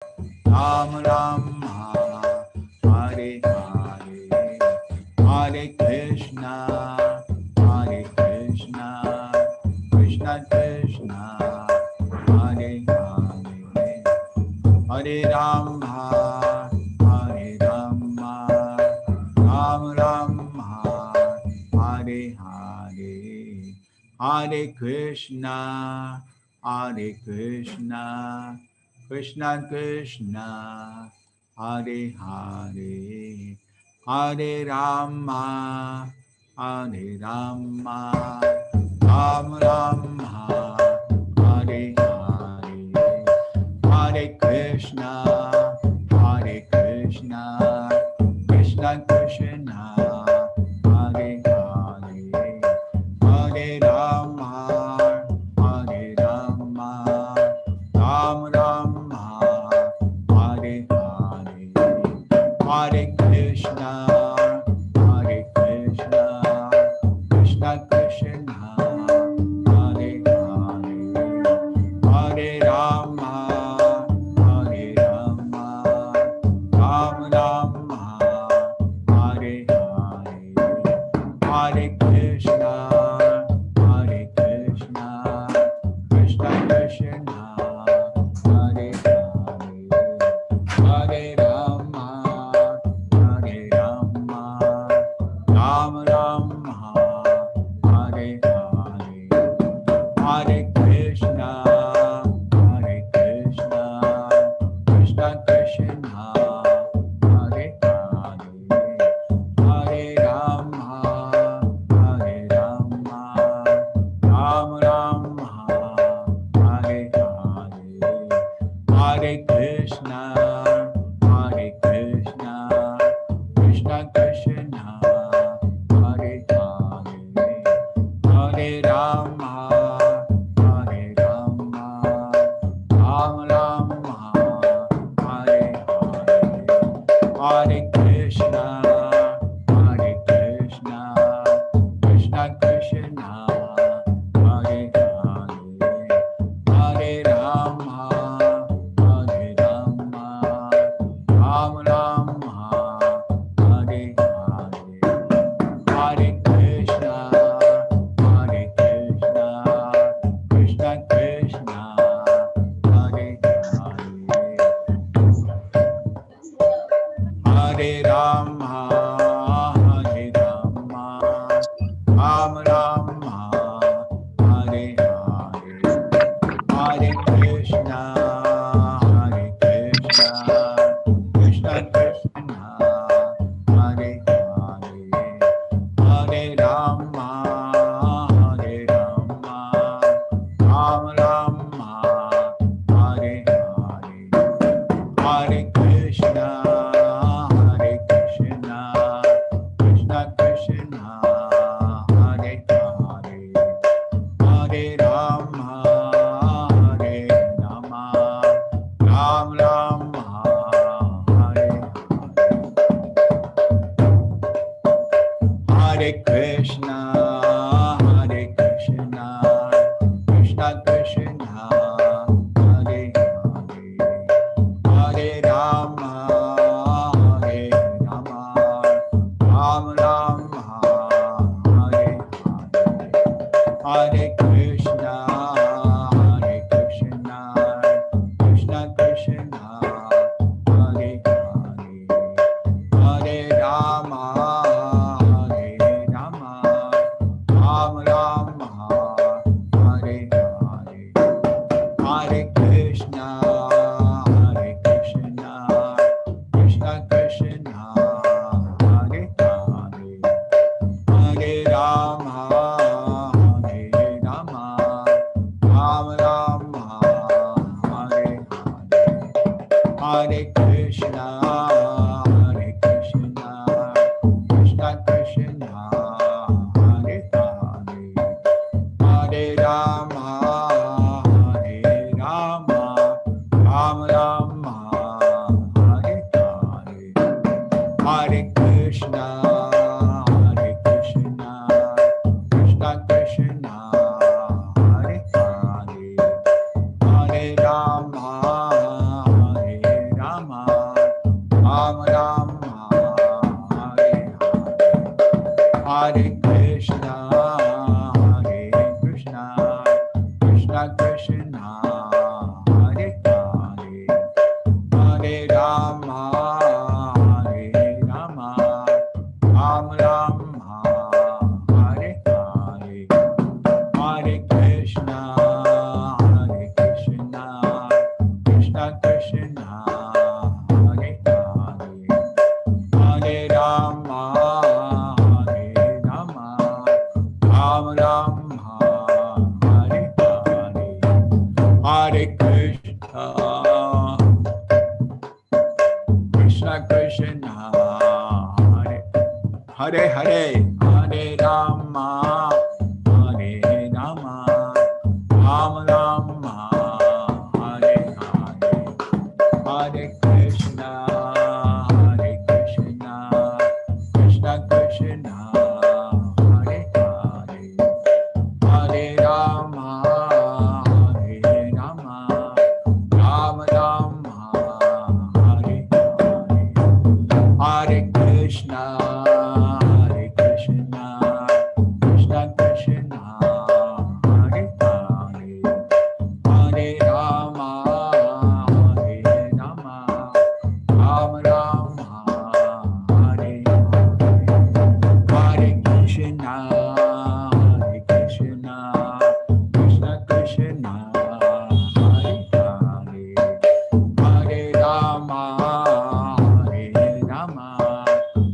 Ram Rama, Hare Hare, Hare Krishna, Hare Krishna, Krishna Krishna, Hare Hare, Hare Rama, Hare Rama, Ram Rama, Hare Hare, Hare Krishna, Hare Krishna, Krishna Krishna, Hare Hare, Hare Rama, Hare Rama, Ram Rama, Hare Hare, Hare Krishna, Hare Krishna, Krishna Krishna, Hare Hare, Hare Rama, Hare Rama, Ram Rama, Hare Hare, Hare Krishna, Hare Krishna, Krishna Krishna, Hare Hare, Hare Rama, Hare Rama, Ram Rama, Hare Hare, Hare Krishna, Hare Krishna, Krishna Krishna, Hare Hare, Hare Rama, Hare Rama, Ram Rama, Hare Hare, Hare Krishna, Hare Krishna, Krishna Krishna, Hare Hare, Hare Rama, Hare Rama, Ram Rama, Hare Hare, Hare Krishna, Hare Krishna, Krishna Krishna, Hare Hare, Hare Rama, Hare Rama, Ram Rama, Hare Hare, Hare Krishna, Hare Krishna, Krishna Krishna, Hare Hare, Hare Rama, Hare Rama, Ram Rama, Hare Hare, Hare Krishna, Hare Krishna, Krishna Krishna, Hare Hare, Hare Rama, Hare Rama, Ram Rama, Hare Hare, Hare Krishna, Hare Krishna, Krishna Krishna, Hare Hare, Hare Rama, Hare Rama, Ram Rama, Hare Hare, Hare Krishna, Hare Krishna, Krishna Krishna, Hare Hare, Hare Rama, Hare Rama, Ram Rama, Hare Hare, Hare Krishna, Hare Krishna, Krishna Krishna, Hare Hare, Hare Rama, Hare Rama, Ram Rama, Hare Hare, Hare Krishna, Hare Krishna, Krishna Krishna, Hare Hare, Hare Rama, Hare Rama, Ram Rama, Hare Hare, Hare Krishna, Hare Krishna, Krishna Krishna, Hare Hare, Hare Rama, Hare Rama, Ram Rama, Hare Hare, Hare Krishna, Hare Krishna, Krishna Krishna, Hare Hare, Hare Rama, Hare Rama, Ram Rama, Hare Hare, Hare Krishna, Hare Krishna, Krishna Krishna, Hare Hare, Hare Rama, Hare Hare Hare Rama, Hare Rama, Rama Rama, Hare Hare, Hare Krishna, Krishna Krishna, Hare Hare Hare, Hare Rama, Hare Rama, Rama Rama, Hare Hare, Hare Krishna, Hare Krishna, Krishna Krishna, Hare Hare, Hare Rama, Hare Rama, Rama Rama, Hare Hare, Hare Krishna, Hare Krishna, Krishna Krishna, Hare Hare, Hare Rama, Hare Rama, Rama Rama, Hare Hare, Hare Krishna, Hare Krishna, Krishna Krishna, Hare Hare, Hare Rama, Hare Rama,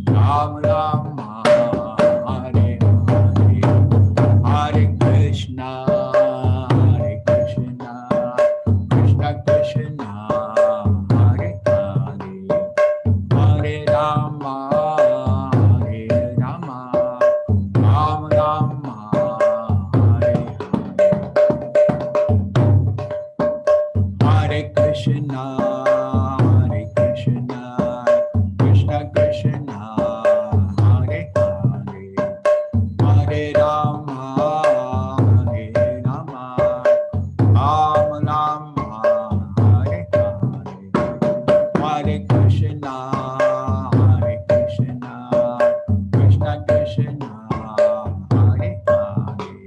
Rama Rama, Hare Hare, Hare Krishna, Hare Krishna, Krishna Krishna, Hare Hare, Hare Rama, Hare Rama, Rama Rama, Hare Hare, Hare Krishna, Hare Krishna, Krishna Krishna, Hare Hare, Hare Rama, Hare Rama, Rama Rama, Hare Hare, Hare Krishna, Hare Krishna, Krishna Krishna, Hare Hare,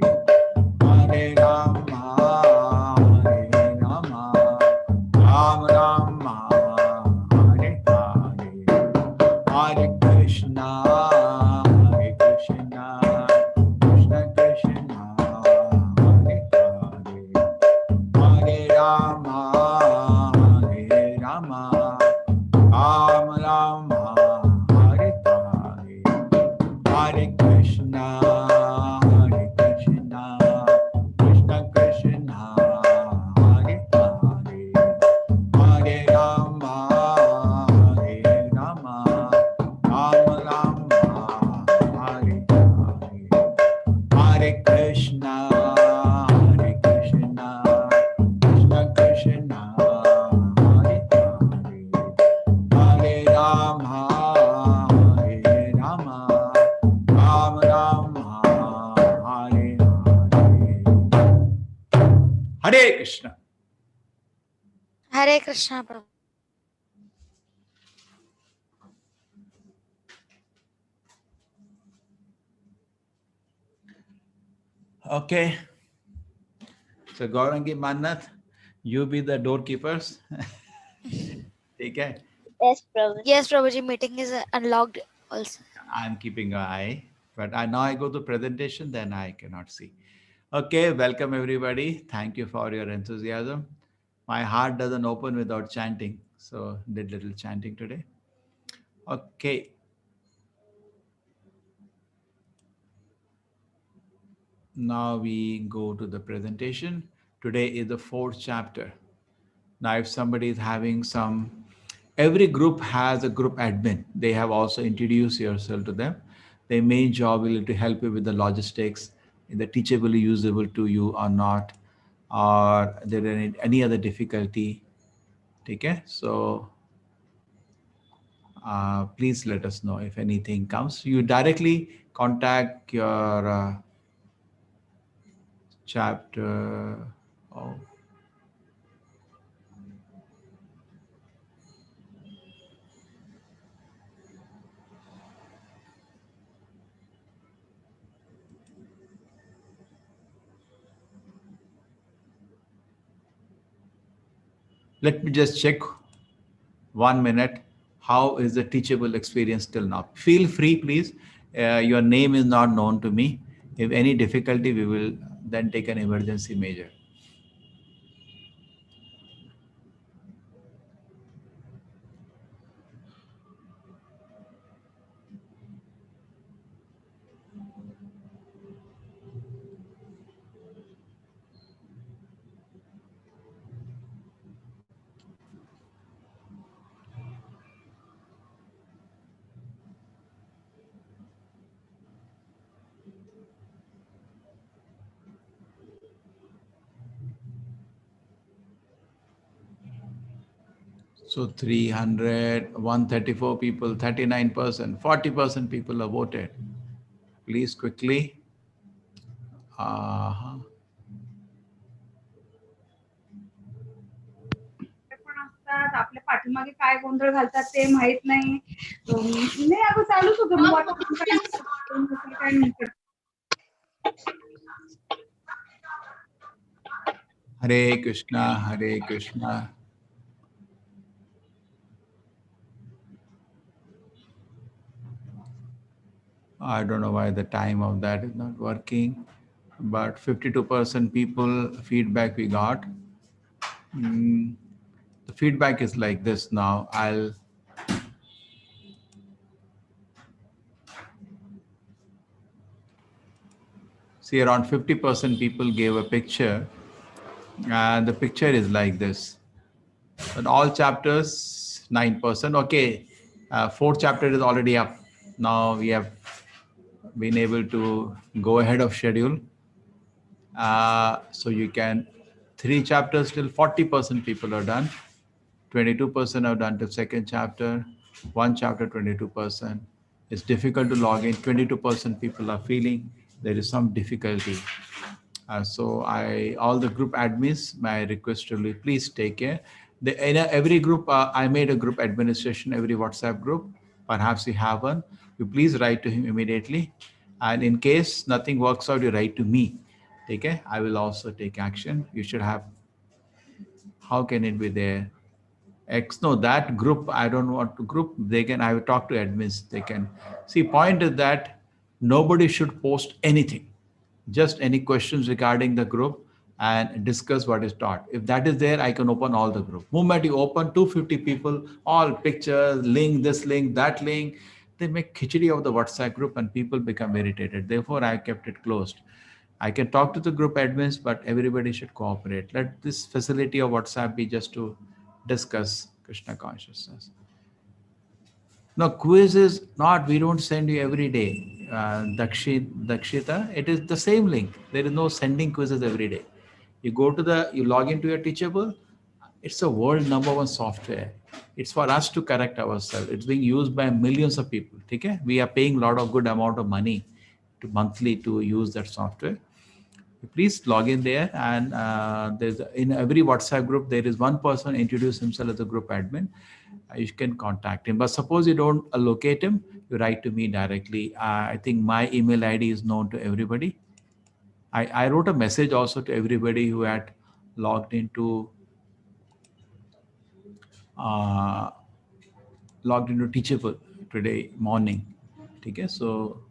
Hare Rama, Hare Rama, Rama Rama, Hare Hare, Hare Krishna, Hare Krishna, Krishna Krishna, Hare Hare, Hare Rama, Hare Rama, Rama Rama, Hare Hare, Hare Krishna, Hare Krishna, Krishna Krishna, Hare Hare, Hare Rama, Hare Rama, Rama Rama, Hare Hare, Hare Krishna, Hare Krishna, Krishna Krishna, Hare Hare, Hare Rama, Hare Rama, Rama Rama, Hare Hare. Hare Krishna. Hare Krishna, Prabhu. Okay. So Gaurangi Manath, you be the doorkeepers. Okay. Yes, Prabhu. Yes, Prabhuji, meeting is unlocked also. I'm keeping an eye, but now I go to presentation, then I cannot see. Okay, welcome everybody. Thank you for your enthusiasm. My heart doesn't open without chanting, so did little chanting today. Okay, now we go to the presentation. Today is the fourth chapter. Now, if somebody is having some, every group has a group admin. They have also introduced yourself to them. Their main job will to help you with the logistics, the teachable, usable to you or not, or there any other difficulty. Okay, so please let us know if anything comes. You directly contact your chapter. Oh, let me just check 1 minute. How is the teachable experience till now? Feel free, please. Your name is not known to me. If any difficulty, we will then take an emergency measure. So 300, 134 people, 39%, 40% people have voted. Please quickly. Uh, पण असतात आपल्या पाठीमागे काय गोंधळ घालतात ते माहित नाही. नाही अगं चालूच होतं मग काय नंतर. Hare Krishna, Hare Krishna. I don't know why the time of that is not working, but 52% people feedback we got. Mm, the feedback is like this now. I'll see around 50% people gave a picture, and the picture is like this. But all chapters, 9%. Okay, fourth chapter is already up. Now we have been able to go ahead of schedule. So you can, three chapters till 40% people are done. 22% have done the second chapter. One chapter, 22%. It's difficult to log in. 22% people are feeling there is some difficulty. So all the group admins, my request to you, please take care. In every group, I made a group administration, every WhatsApp group. Perhaps you have one. You please write to him immediately. And in case nothing works out, you write to me. Okay, I will also take action. You should have. How can it be there? X, no, that group, I don't want to group. They can, I will talk to admins. They can see. Point is that nobody should post anything, just any questions regarding the group and discuss what is taught. If that is there, I can open all the group. Moment you open 250 people, all pictures, link, this link, that link, they make khichdi of the WhatsApp group and people become irritated. Therefore, I kept it closed. I can talk to the group admins, but everybody should cooperate. Let this facility of WhatsApp be just to discuss Krishna consciousness. No, quiz is not, we don't send you every day. Dakshita, it is the same link. There is no sending quizzes every day. You go to you log into your Teachable. It's a world number one software. It's for us to correct ourselves. It's being used by millions of people. Okay? We are paying a lot of good amount of money to monthly to use that software. Please log in there, and there's in every WhatsApp group there is one person introduce himself as a group admin. You can contact him, but suppose you don't locate him, you write to me directly. I think my email ID is known to everybody. I wrote a message also to everybody who had logged into uh, Teachable today morning. Okay, so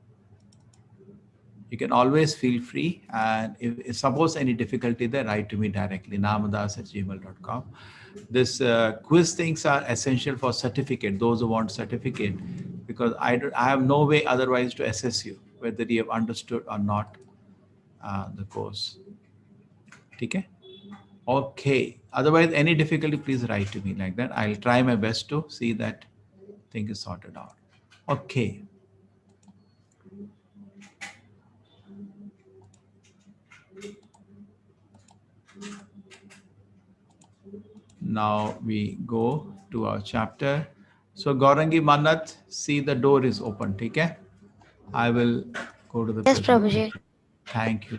you can always feel free, and if suppose any difficulty there, write to me directly, namadas@gmail.com. This quiz things are essential for certificate, those who want certificate, because I have no way otherwise to assess you whether you have understood or not the course. Okay? Okay, otherwise any difficulty, please write to me like that. I'll try my best to see that thing is sorted out. Okay. Now we go to our chapter. So Gaurangi Manat, see the door is open. Okay? I will go to the Yes, presentation. Prabhuji. Thank you.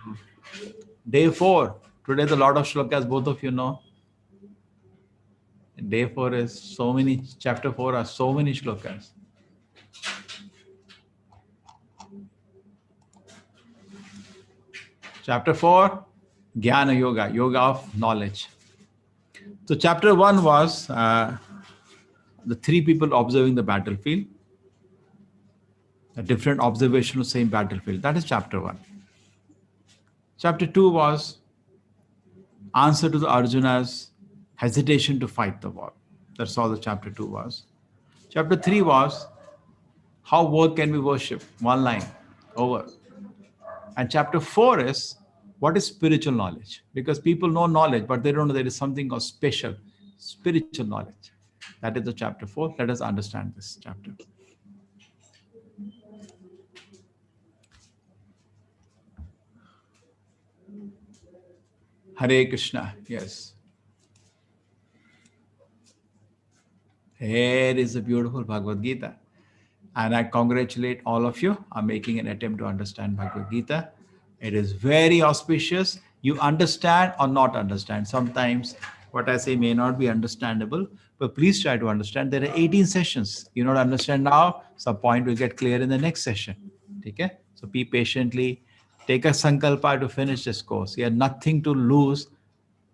Day 4. Today the lot of shlokas, both of you know. Day 4 is so many, chapter 4 are so many shlokas. Chapter 4, Jnana Yoga, Yoga of Knowledge. So chapter 1 was the three people observing the battlefield, a different observation of same battlefield. That is chapter 1. Chapter 2 was answer to the Arjuna's hesitation to fight the war. That's all the chapter 2 was. Chapter 3 was how work can be worshipped. One line, over. And chapter 4 is what is spiritual knowledge? Because people know knowledge, but they don't know there is something called special spiritual knowledge. That is the chapter 4. Let us understand this chapter. Hare Krishna. Yes. Here is a beautiful Bhagavad Gita. And I congratulate all of you on making an attempt to understand Bhagavad Gita. It is very auspicious. You understand or not understand. Sometimes what I say may not be understandable, but please try to understand. There are 18 sessions. You don't understand now, some point will get clear in the next session. Okay? So be patiently. Take a sankalpa to finish this course. You have nothing to lose,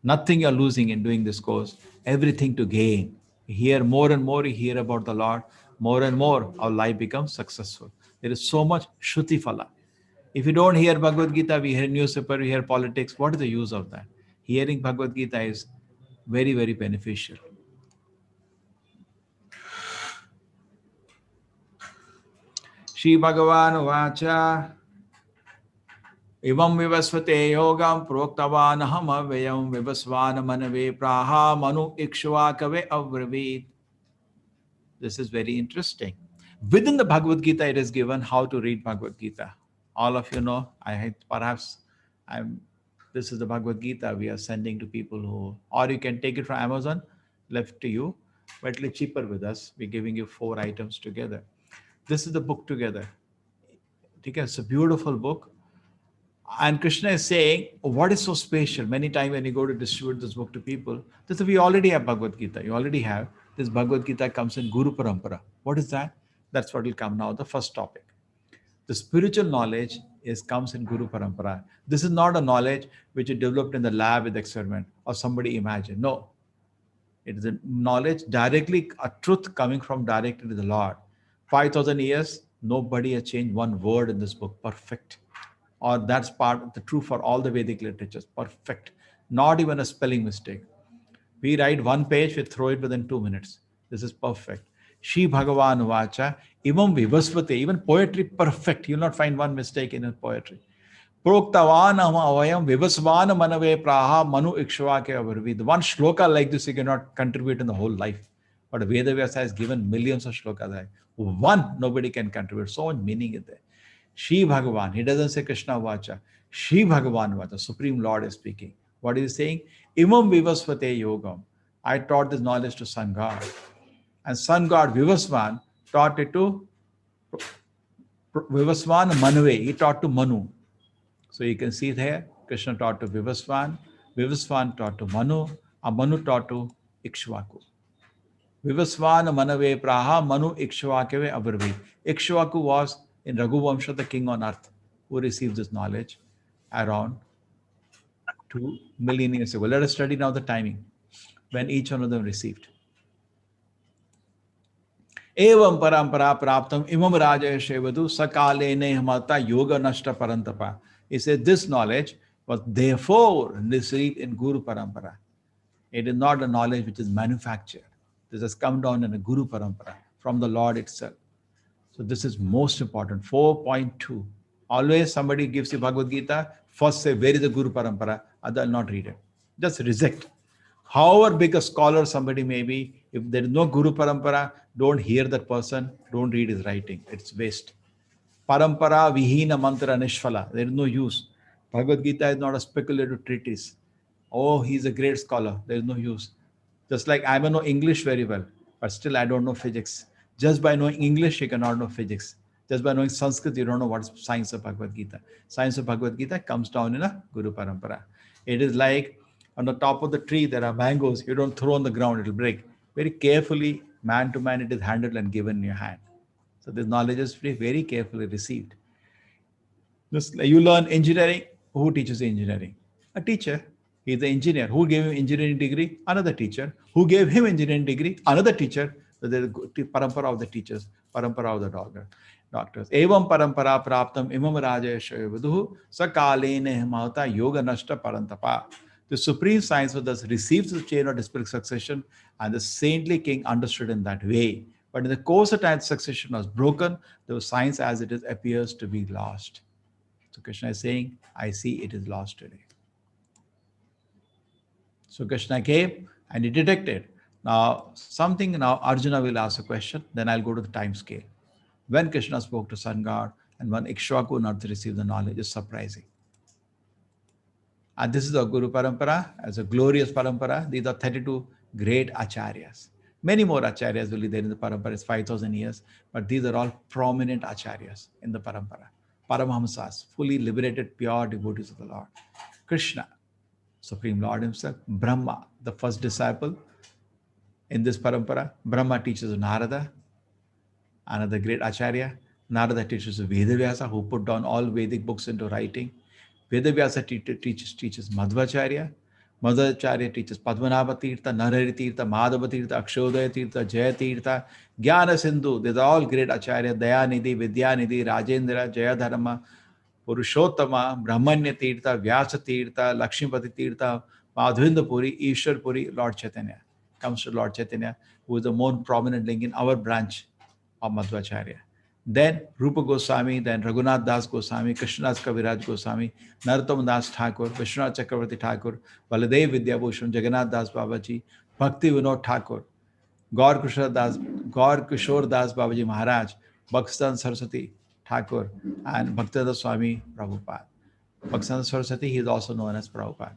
nothing you're losing in doing this course, everything to gain. You hear more and more, you hear about the Lord, more and more, our life becomes successful. There is so much Shruti Phala. If you don't hear Bhagavad Gita, we hear newspaper, we hear politics, what is the use of that? Hearing Bhagavad Gita is very, very beneficial. Shri Bhagavan Vacha Ivam vivasvate yogam proktavan aham avyam vivasvan manave praha manu ikshvakave avravit. This is very interesting. Within the Bhagavad Gita, it is given how to read Bhagavad Gita. All of you know, perhaps I'm. This is the Bhagavad Gita we are sending to people who, or you can take it from Amazon, left to you, but it's cheaper with us. We're giving you 4 items together. This is the book together. Okay, it's a beautiful book. And Krishna is saying, what is so special? Many times when you go to distribute this book to people, they say, we already have Bhagavad Gita. You already have. This Bhagavad Gita comes in Guru Parampara. What is that? That's what will come now, the first topic. The spiritual knowledge comes in Guru Parampara. This is not a knowledge which is developed in the lab with experiment or somebody imagined. No. It is a knowledge directly, a truth coming from directly to the Lord. 5,000 years, nobody has changed one word in this book. Perfect. Or that's part of the true for all the Vedic literatures. Perfect. Not even a spelling mistake. We write one page, we throw it within 2 minutes. This is perfect. Shri Bhagavan Vacha, Imam Vivasvate, even poetry perfect. You'll not find one mistake in a poetry. Proktavan avayam vivasvan manave praha manu ikshva ke avarvi. The one shloka like this you cannot contribute in the whole life. But Veda Vyasa has given millions of shlokas. One nobody can contribute. So much meaning is there. Shri Bhagavan, he doesn't say Krishna Vacha. Shri Bhagavan Vacha, Supreme Lord is speaking. What is he saying? Imam Vivasvate Yogam. I taught this knowledge to Sun God. And Sun God Vivasvan taught it to Vivasvan Manave. He taught to Manu. So you can see there, Krishna taught to Vivasvan, Vivasvan taught to Manu, and Manu taught to Ikshvaku. Vivasvan Manave Praha, Manu Ikshvakave Avarvi. Ikshvaku was in Raghuvamsha the king on earth who received this knowledge around 2 million years ago. Let us study now the timing when each one of them received. Evam parampara praptam imam rajaya shevadu sakale nehmata yoga nashta parantapa. He said this knowledge was therefore received in Guru Parampara. It is not a knowledge which is manufactured. This has come down in a Guru Parampara from the Lord itself. So this is most important. 4.2. Always somebody gives you Bhagavad Gita, first say, where is the Guru Parampara? Other will not read it. Just reject. However big a scholar somebody may be, if there is no Guru Parampara, don't hear that person, don't read his writing. It's waste. Parampara Vihina Mantra Nishphala. There is no use. Bhagavad Gita is not a speculative treatise. Oh, he's a great scholar. There is no use. Just like I may know English very well, but still I don't know physics. Just by knowing English, you cannot know physics. Just by knowing Sanskrit, you don't know what is science of Bhagavad Gita. Science of Bhagavad Gita comes down in a Guru Parampara. It is like on the top of the tree, there are mangoes. You don't throw on the ground, it will break. Very carefully, man to man, it is handled and given in your hand. So this knowledge is very, very carefully received. Just like you learn engineering, who teaches engineering? A teacher. He's the engineer. Who gave him engineering degree? Another teacher. Who gave him engineering degree? Another teacher. So there is parampara of the teachers, parampara of the doctors. Evam parampara praptam imam rajaya shayavaduhu sakalene himata yoga nashta parantapa. The supreme science was thus received the chain of disciplic succession, and the saintly king understood in that way. But in the course of time, succession was broken. The science as it is appears to be lost. So Krishna is saying, I see it is lost today. So Krishna came and he detected. Now Arjuna will ask a question, then I'll go to the time scale. When Krishna spoke to Sun God and when Ikshvaku not received the knowledge is surprising. And this is the Guru Parampara, as a glorious Parampara. These are 32 great Acharyas. Many more acharyas will be there in the parampara. It's 5,000 years, but these are all prominent acharyas in the parampara. Paramhamsas, fully liberated, pure devotees of the Lord. Krishna, Supreme Lord Himself. Brahma, the first disciple in this parampara. Brahma teaches Narada, another great acharya. Narada teaches Vedavyasa, who put down all Vedic books into writing. Vedavyasa teaches Madhvacharya. Madhvacharya teaches Padmanabha Tirtha, Narahari Tirtha, Madhava Tirtha, Akshodaya Tirtha, Jaya Tirtha, Jnana Sindhu. These are all great acharya. Dayanidhi, Vidyanidhi, Rajendra, Jayadharma, Purushottama, Brahmanya Tirtha, Vyasa Tirtha, Lakshmipati Tirtha, Madhvinda Puri, Ishwar Puri, Lord Chaitanya. Comes to Lord Chaitanya, who is the more prominent link in our branch of Madhvacharya. Then Rupa Goswami, then Raghunath Das Goswami, Krishnadas Kaviraj Goswami, Narottam Das Thakur, Vishwanath Chakravarti Thakur, Baladev Vidyabhushan, Jagannath Das Babaji, Bhakti Vinod Thakur, Gaur Kishore Das Babaji Maharaj, Bhaktan Saraswati Thakur, and Bhaktivedanta Swami Prabhupada. Bhaktivedanta Saraswati, he is also known as Prabhupada.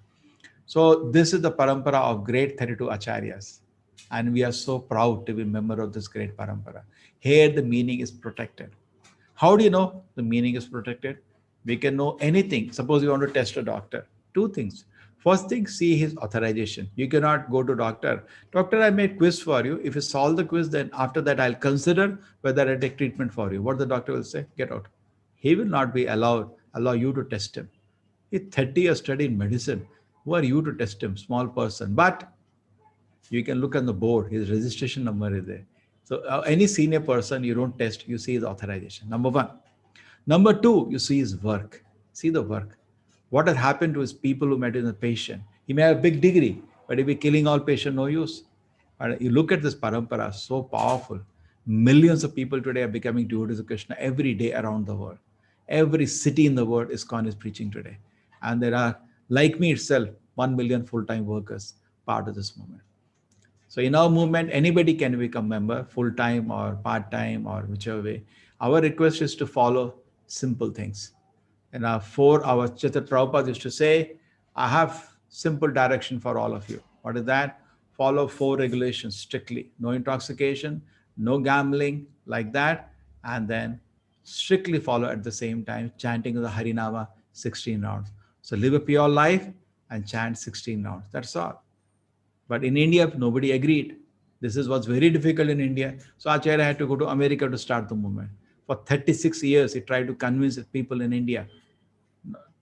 So this is the parampara of great 32 acharyas. And we are so proud to be a member of this great parampara. Here the meaning is protected. How do you know the meaning is protected? We can know anything. Suppose you want to test a doctor. Two things. First thing, see his authorization. You cannot go to doctor. Doctor, I made quiz for you. If you solve the quiz, then after that I'll consider whether I take treatment for you. What the doctor will say? Get out. He will not be allow you to test him. He's 30 years study in medicine. Who are you to test him? Small person. But you can look on the board, his registration number is there. So any senior person, you don't test, you see his authorization. Number one. Number two, you see his work. See the work. What has happened to his people who met in the patient? He may have a big degree, but if he's killing all patient, no use. But you look at this parampara, so powerful. Millions of people today are becoming devotees of Krishna every day around the world. Every city in the world, ISKCON is preaching today. And there are, like me itself, 1 million full-time workers part of this movement. So in our movement, anybody can become member, full-time or part-time or whichever way. Our request is to follow simple things. And our 4 hours, Chaitanya Prabhupada used to say, I have simple direction for all of you. What is that? Follow 4 regulations strictly. No intoxication, no gambling, like that. And then strictly follow at the same time, chanting the Harinama 16 rounds. So live a pure life and chant 16 rounds. That's all. But in India, nobody agreed. This is what's very difficult in India. So Acharya had to go to America to start the movement. For 36 years, he tried to convince people in India.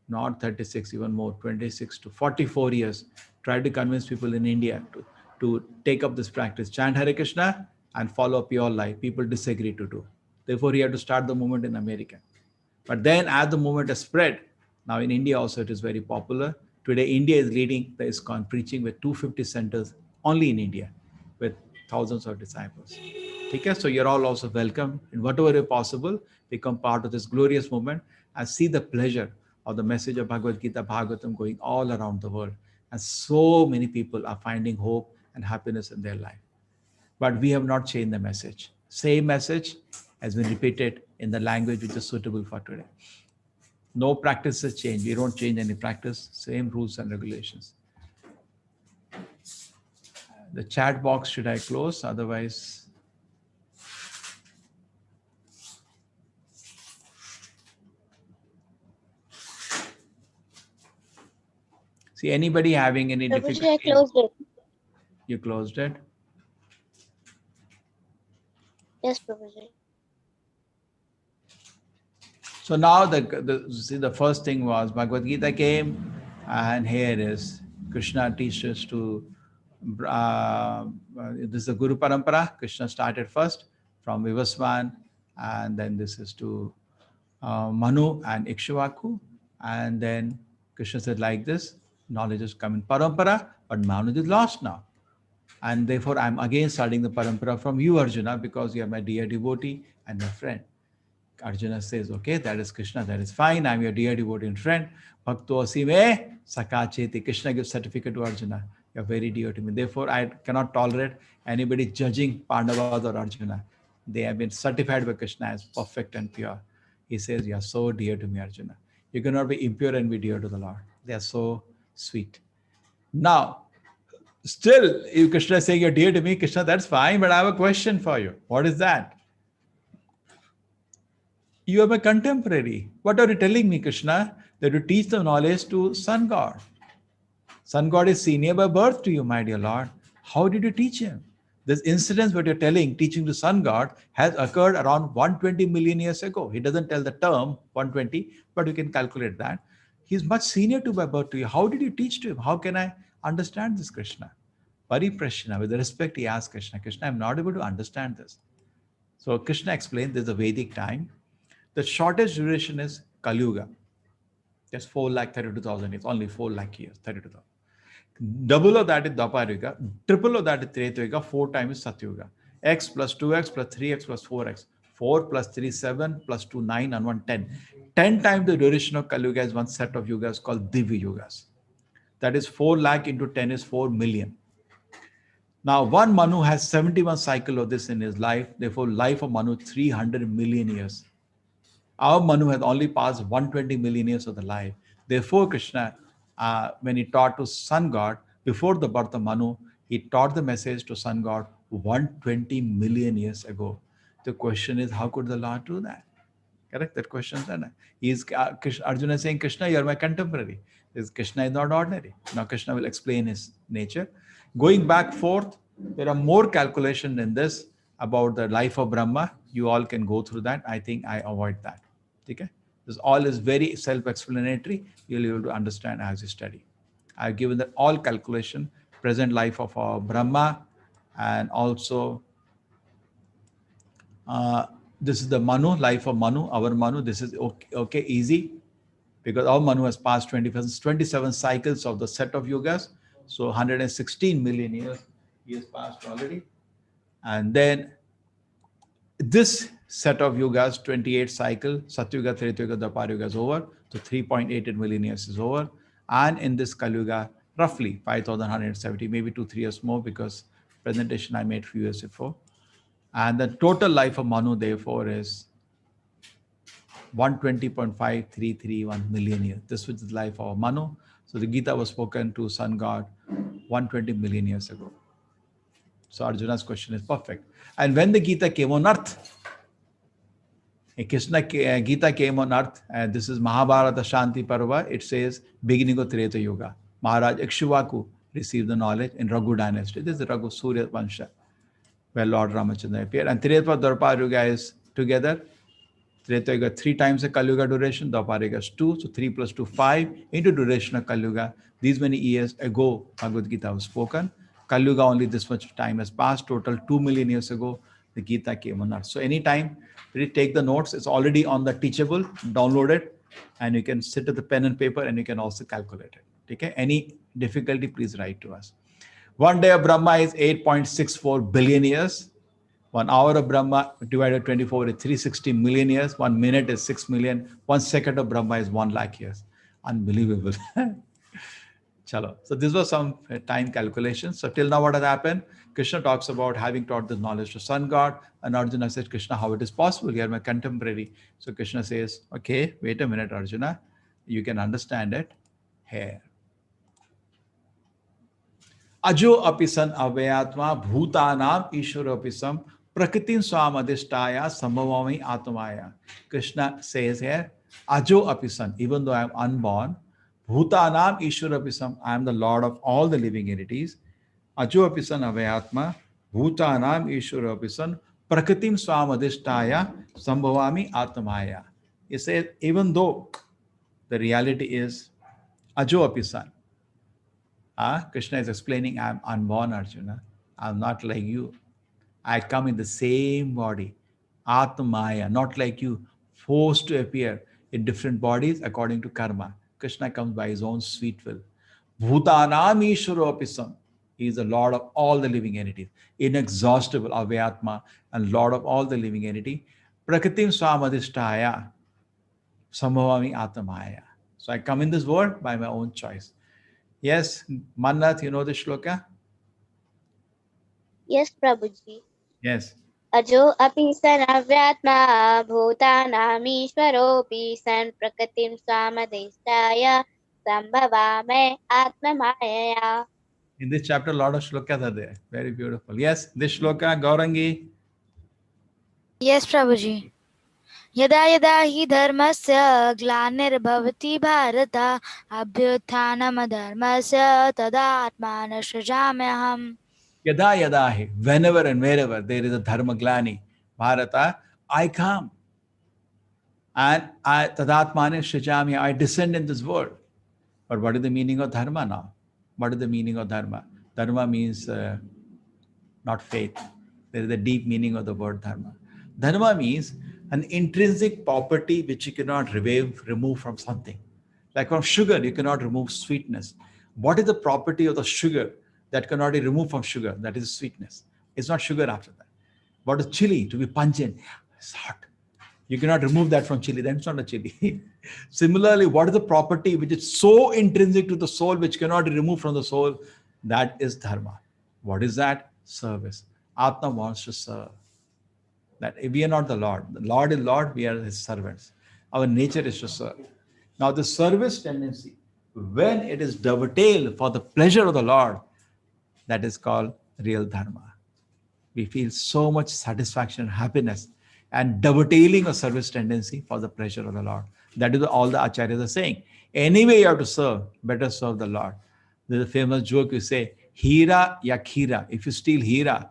Not 36, even more, 26 to 44 years, tried to convince people in India to take up this practice, chant Hare Krishna and follow a pure life. People disagree to do. Therefore, he had to start the movement in America. But then as the movement has spread, now in India also it is very popular. Today, India is leading the ISKCON preaching with 250 centers only in India with thousands of disciples. Okay? So you're all also welcome in whatever way possible, become part of this glorious movement and see the pleasure of the message of Bhagavad Gita, Bhagavatam going all around the world. And so many people are finding hope and happiness in their life. But we have not changed the message. Same message has been repeated in the language which is suitable for today. No practices change. We don't change any practice. Same rules and regulations. The chat box should I close? Otherwise, see anybody having any Prabhuji, difficulty? I closed it. You closed it. Yes, Prabhuji. So now the first thing was Bhagavad Gita came, and here is Krishna teaches to. This is the Guru Parampara. Krishna started first from Vivasvan, and then this is to Manu and Ikshvaku, and then Krishna said like this: knowledge is coming parampara, but knowledge is lost now. And therefore, I'm again starting the parampara from you, Arjuna, because you are my dear devotee and my friend. Arjuna says, okay, that is Krishna, that is fine. I'm your dear devotee and friend. Bhakto asime sakacheti. Krishna gives certificate to Arjuna. You're very dear to me. Therefore, I cannot tolerate anybody judging Pandavas or Arjuna. They have been certified by Krishna as perfect and pure. He says, you are so dear to me, Arjuna. You cannot be impure and be dear to the Lord. They are so sweet. Now, Still, if Krishna is saying you're dear to me, Krishna, that's fine, but I have a question for you. What is that? You are my contemporary. What are you telling me, Krishna? That you teach the knowledge to Sun God. Sun God is senior by birth to you, my dear Lord. How did you teach him? This incident, what you're telling, teaching to Sun God, has occurred around 120 million years ago. He doesn't tell the term 120, but you can calculate that. He's much senior to by birth to you. How did you teach to him? How can I understand this, Krishna? Pariprashna, with respect, he asked Krishna, Krishna, I'm not able to understand this. So Krishna explained there's a Vedic time. The shortest duration is Kali Yuga. That's 4 lakh 32,000 years, only 4 lakh years, 32,000. Double of that is Dwapar Yuga, triple of that is Treta Yuga, 4 times is Satyuga. X plus 2x plus 3x plus 4x. 4 plus 3, 7 plus 2, 9 and 1, 10. 10 times the duration of Kali Yuga is one set of yugas called Divya Yugas. That is 4 lakh into 10 is 4 million. Now, one Manu has 71 cycle of this in his life. Therefore, life of Manu 300 million years. Our Manu has only passed 120 million years of the life. Therefore, Krishna, when he taught to Sun God, before the birth of Manu, he taught the message to Sun God 120 million years ago. The question is, how could the Lord do that? Correct? That question is done. Arjuna is saying, Krishna, you are my contemporary. Krishna is not ordinary. Now Krishna will explain his nature. Going back forth, there are more calculation in this about the life of Brahma. You all can go through that. I think I avoid that. Okay? This all is very self-explanatory. You'll be able to understand as you study. I've given that all calculation, present life of our Brahma, and also this is the Manu, life of Manu, our Manu. This is okay, easy, because our Manu has passed 27 cycles of the set of yugas. So 116 million years he has passed already. And then this set of yugas, 28 cycle, Satyuga, Treta Dwapar Yuga is over. So 3.88 million years is over. And in this Kali Yuga, roughly 5,170, maybe 2-3 years more, because presentation I made few years before. And the total life of Manu, therefore, is 120.5331 million years. This was the life of Manu. So the Gita was spoken to Sun God 120 million years ago. So Arjuna's question is perfect. And when the Gita came on earth, Gita came on earth, and this is Mahabharata Shanti Parva. It says, beginning of Treta Yuga. Maharaj Ikshvaku received the knowledge in Raghu dynasty. This is Raghu Surya Vansha, where Lord Ramachandra appeared. And Treta Dwapar Yuga is together. Treta Yuga 3 times the Kali Yuga duration, Dwapar Yuga is 2, so 3 plus 2, 5 into duration of Kali Yuga. These many years ago, Bhagavad Gita was spoken. Kali Yuga only this much time has passed, total 2 million years ago, the Gita came on earth. So anytime you take the notes, it's already on the teachable, download it, and you can sit at the pen and paper and you can also calculate it. Okay? Any difficulty, please write to us. 1 day of Brahma is 8.64 billion years. 1 hour of Brahma divided 24 is 360 million years. 1 minute is 6 million. 1 second of Brahma is 1 lakh years. Unbelievable. Chalo. So this was some time calculation. So till now what has happened? Krishna talks about having taught this knowledge to Sun God. And Arjuna says, Krishna, how it is possible? You are my contemporary. So Krishna says, okay, wait a minute, Arjuna. You can understand it here. Ajo apisan avayatma bhutanam ishwara apisam prakritim swam adhishtaya sambhavami atmaya. Krishna says here, Ajo apisan, even though I am unborn, bhutanam ishwara apisam, I am the Lord of all the living entities. Ajo apisan avayatma bhutanam ishwara apisan prakritim swam adhishtaya sambhavami atmaya. He says, even though the reality is Ajo apisan, Krishna is explaining, I'm unborn, Arjuna. I'm not like you. I come in the same body, Atmaya, not like you, forced to appear in different bodies according to karma. Krishna comes by his own sweet will. Bhutanam Ishwaropisam. He is the Lord of all the living entities, inexhaustible Avyatma, and Lord of all the living entity. Prakritim Swamadhishtaya, Sambhavami Atmaya. So I come in this world by my own choice. Yes, Mannath, you know the shloka? Yes, Prabhuji. Yes. Ajo api san avyatma bhutanamishwaropi san prakatim swamadhishtaya sambhavame atmamaya. In this chapter, a lot of shlokas are there. Very beautiful. Yes, this shloka, Gaurangi. Yes, Prabhuji. यदा यदा हि धर्मस्य ग्लानिर्भवति Bharat अभ्युत्थानमधर्मस्य तदात्मानं सृजाम्यहम्. Yada yada hi. Whenever and wherever there is a dharma glani, Bharata, I come. And I, tadatmane shrijami, I descend in this world. But what is the meaning of dharma now? What is the meaning of dharma? Dharma means not faith. There is a deep meaning of the word dharma. Dharma means an intrinsic property which you cannot remove from something. Like from sugar, you cannot remove sweetness. What is the property of the sugar that cannot be removed from sugar? That is sweetness. It's not sugar after that. What is chili? To be pungent. It's hot. You cannot remove that from chili. That's not a chili. Similarly, what is the property which is so intrinsic to the soul, which cannot be removed from the soul? That is dharma. What is that? Service. Atma wants to serve. That we are not the Lord. The Lord is Lord, we are his servants. Our nature is to serve. Now, the service tendency, when it is dovetailed for the pleasure of the Lord, that is called real dharma. We feel so much satisfaction and happiness and dovetailing a service tendency for the pleasure of the Lord. That is all the acharyas are saying. Anyway, you have to serve, better serve the Lord. There's a famous joke you say, Hira ya khira. If you steal Hira,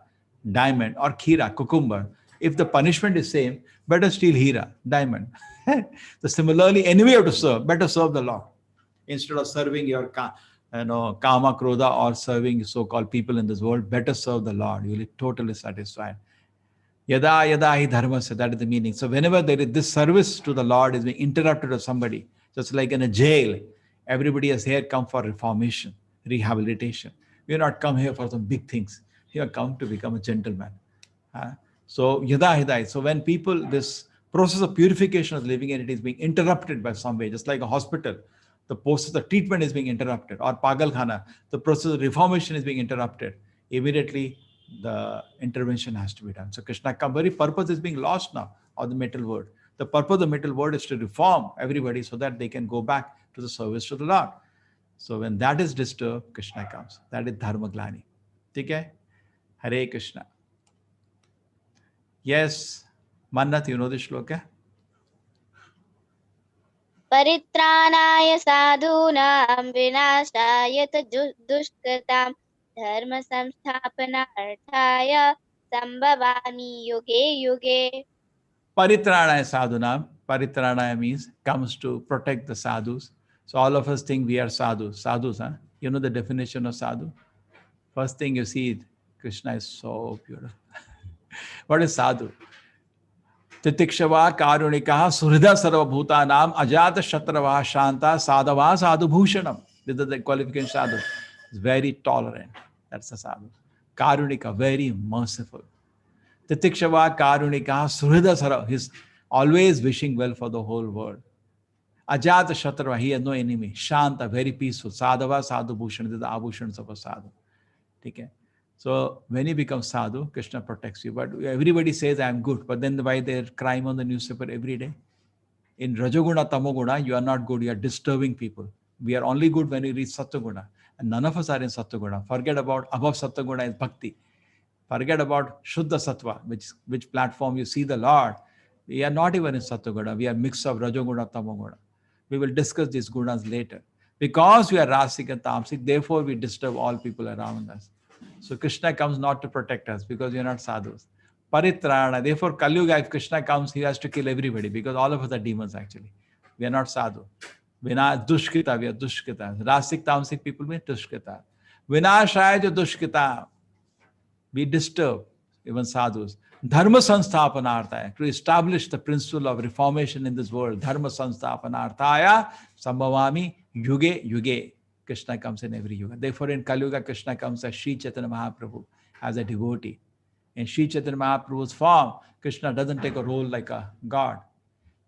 diamond, or khira, cucumber, if the punishment is same, better steal Hira, diamond. So similarly, anyway, you have to serve, better serve the Lord. Instead of serving your kama, krodha, or serving so-called people in this world, better serve the Lord. You'll be totally satisfied. Yada yada hi dharmasya, that is the meaning. So whenever there is this service to the Lord is being interrupted of somebody, just like in a jail, everybody has here come for reformation, rehabilitation. We are not come here for some big things. We have come to become a gentleman. So yada hidai. So when people, this process of purification of living entity is being interrupted by some way, just like a hospital, the process of treatment is being interrupted, or pagal khana, the process of reformation is being interrupted. Immediately the intervention has to be done. So Krishna come, very purpose is being lost now of the metal world. The purpose of the metal world is to reform everybody so that they can go back to the service to the Lord. So when that is disturbed, Krishna comes. That is dharma glani. Okay? Hare Krishna. Yes, Mannat, you know this shloka? परित्राणाय साधूनां विनाशाय च दुष्कृतां धर्म संस्थापनार्थाय संभवामि युगे युगे. Paritranaya sadhunam. Paritranaya means comes to protect the sadhus. So all of us think we are sadhus. Sadhus, huh? You know the definition of sadhu? First thing you see, Krishna is so beautiful. What is sadhu? Titikshava karunikaha surhida sarvabhutanam ajata shatrava shanta sadhava sadhu bhushanam. This is the qualification sadhu. It's very tolerant. That's the sadhu. Karunika, very merciful. Titikshava karunika surhida sarva. He's always wishing well for the whole world. Ajata shatrava, he has no enemy. Shanta, very peaceful. Sadhava sadhu bhushan. This is the abhushans of a sadhu. Okay? So when you become sadhu, Krishna protects you. But everybody says, I am good. But then why they're crying on the newspaper every day? In Rajoguna, Tamoguna, you are not good. You are disturbing people. We are only good when we reach Sattva-guna. And none of us are in Sattva-guna. Forget about above Sattva-guna is Bhakti. Forget about Shuddha Sattva, which platform you see the Lord. We are not even in Sattva-guna. We are mix of Rajoguna, Tamoguna. We will discuss these gunas later. Because we are Rasik and Tamsik, therefore we disturb all people around us. So Krishna comes not to protect us because we are not sadhus. Paritrana. Therefore, Kali Yuga, if Krishna comes, he has to kill everybody because all of us are demons actually. We are not sadhu. Vina dushkita, we are dushkita. Rasik, Tamsik people mean dushkita. Vinashaya dushkita. We disturb even sadhus. Dharma sansthapanarthaya, to establish the principle of reformation in this world. Dharma sansthapanarthaya sambhavami yuge yuge. Krishna comes in every yuga. Therefore, in Kali Yuga, Krishna comes as Sri Chaitanya Mahaprabhu, as a devotee. In Sri Chaitanya Mahaprabhu's form, Krishna doesn't take a role like a god.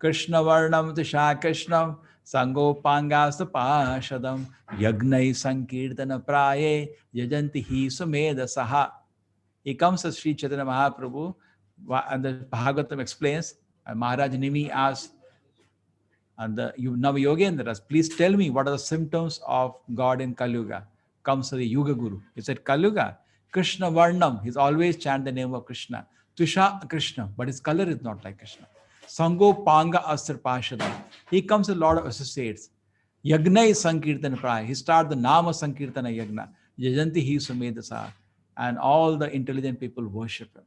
Krishna Varnam Tisha Krishnam Sangopangas Pashadam Yagnai Sankirtana Praye Yajanti Hi Sumeda Saha. He comes as Sri Chaitanya Mahaprabhu, and the Bhagavatam explains, and Maharaj Nimi asks, and the Navayogendras, please tell me what are the symptoms of God in Kali Yuga. comes to the Yuga Guru. He said, Kalyuga, Krishna Varnam, he's always chant the name of Krishna. Tusha Krishna, but his color is not like Krishna. Sango Panga Astra Pashada. He comes with a lot of associates. Yagna is Sankirtana Praya. He starts the Nama Sankirtana Yagna. Yajanti Hi Sumedasa. And all the intelligent people worship him.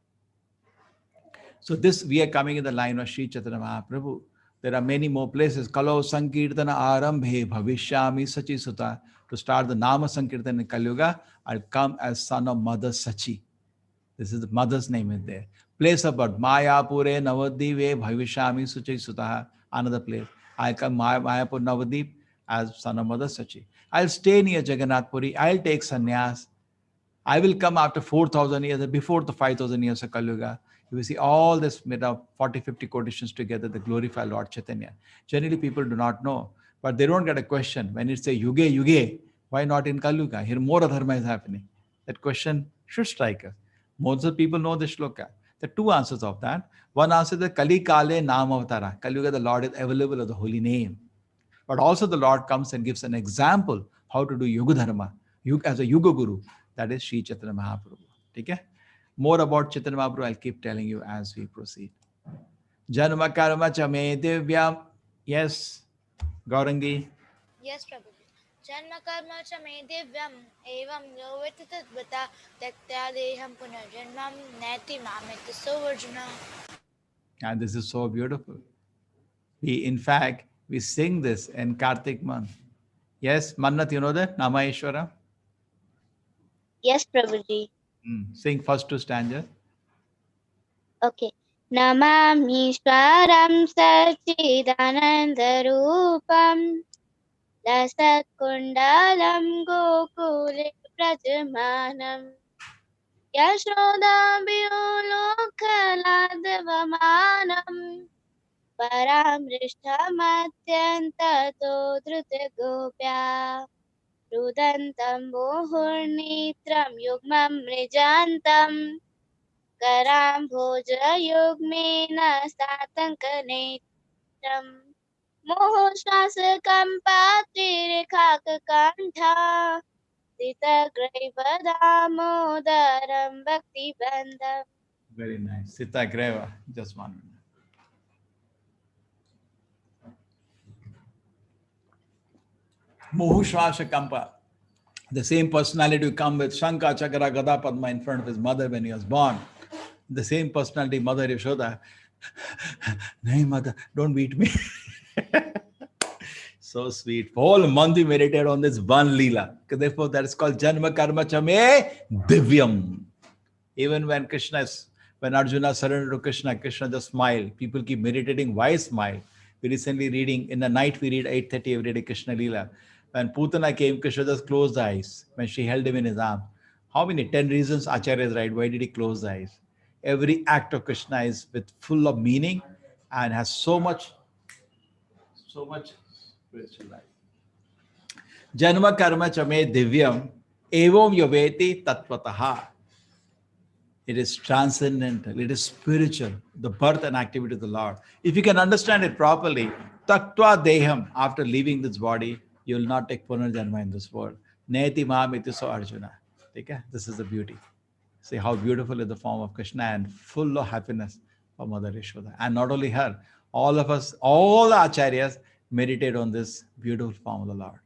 So this, we are coming in the line of Sri Chaitanya Mahaprabhu. There are many more places. Kalo Sankirtana Arambhe Bhavishyami Sachi Sutta. To start the Nama Sankirtana in Kalyuga, I'll come as son of Mother Sachi. This is the mother's name is there. Place of birth, Mayapure Navadive Bhavishyami Sachi Sutta. Another place. I'll come Mayapur Navadip as son of Mother Sachi. I'll stay near Jagannath Puri. I'll take sannyas. I will come after 4,000 years, before the 5,000 years of Kalyuga. You will see all this made of 40, 50 quotations together that glorify Lord Chaitanya. Generally, people do not know, but they don't get a question. When it says Yuge, Yuge, why not in Kalyuga? Here more adharma is happening. That question should strike us. Most of the people know the shloka. There are two answers of that. One answer is the Kali Kale Nam Avatara. Kalyuga, the Lord is available of the holy name. But also the Lord comes and gives an example how to do Yuga Dharma as a Yuga Guru. That is Sri Chaitanya Mahaprabhu. Okay? More about Chaitanya Mahaprabhu, I'll keep telling you as we proceed. Janma karma chame divyam. Yes, Gaurangi. Yes, Prabhuji. Janma karma cha me divyam evam yoveti tadvata taktya deham punarjanmam neti mameti so Arjuna. And this is so beautiful. In fact, we sing this in Kartik month. Yes, Mannat, you know that? Nama Ishvara? Yes, Prabhuji. Sing first two stanzas. Okay. Namamishwaram Sachidanandarupam Lasatkundalam Gokule Prajamanam Yashodambiyulokhaladvamanam Paramrishtamatyantato Dhruta Rudantam Bohurnitram Yugmam Mrijantam Karam Bhojayugmena Satankanetram Mohosvasakam Patrirekakakantha Sita Graivadamodaram Bhakti Bandham. Very nice. Sita Greva. Just 1 minute. Mohushvasha Kampa. The same personality will come with Shanka Chakra Gada Padma in front of his mother when he was born. The same personality, Mother Yashoda. Nahi, mother, don't beat me. So sweet. For whole month we meditated on this one Leela. Therefore, that is called Janma Karma Chame Divyam. Even when Arjuna surrendered to Krishna, Krishna just smiled. People keep meditating. Why smile? We recently reading, in the night we read 8:30 every day Krishna Leela. When Putana came, Krishna just closed the eyes when she held him in his arm. How many? 10 reasons Acharya is right. Why did he close the eyes? Every act of Krishna is full of meaning and has so much spiritual life. Janma karma chame divyam evam yaveti tatvataha. It is transcendental. It is spiritual. The birth and activity of the Lord. If you can understand it properly, taktva deham, after leaving this body, you will not take punarjanma in this world. Neti maam iti so Arjuna. Okay? This is the beauty. See how beautiful is the form of Krishna and full of happiness for Mother Yashoda. And not only her, all of us, all the acharyas meditate on this beautiful form of the Lord.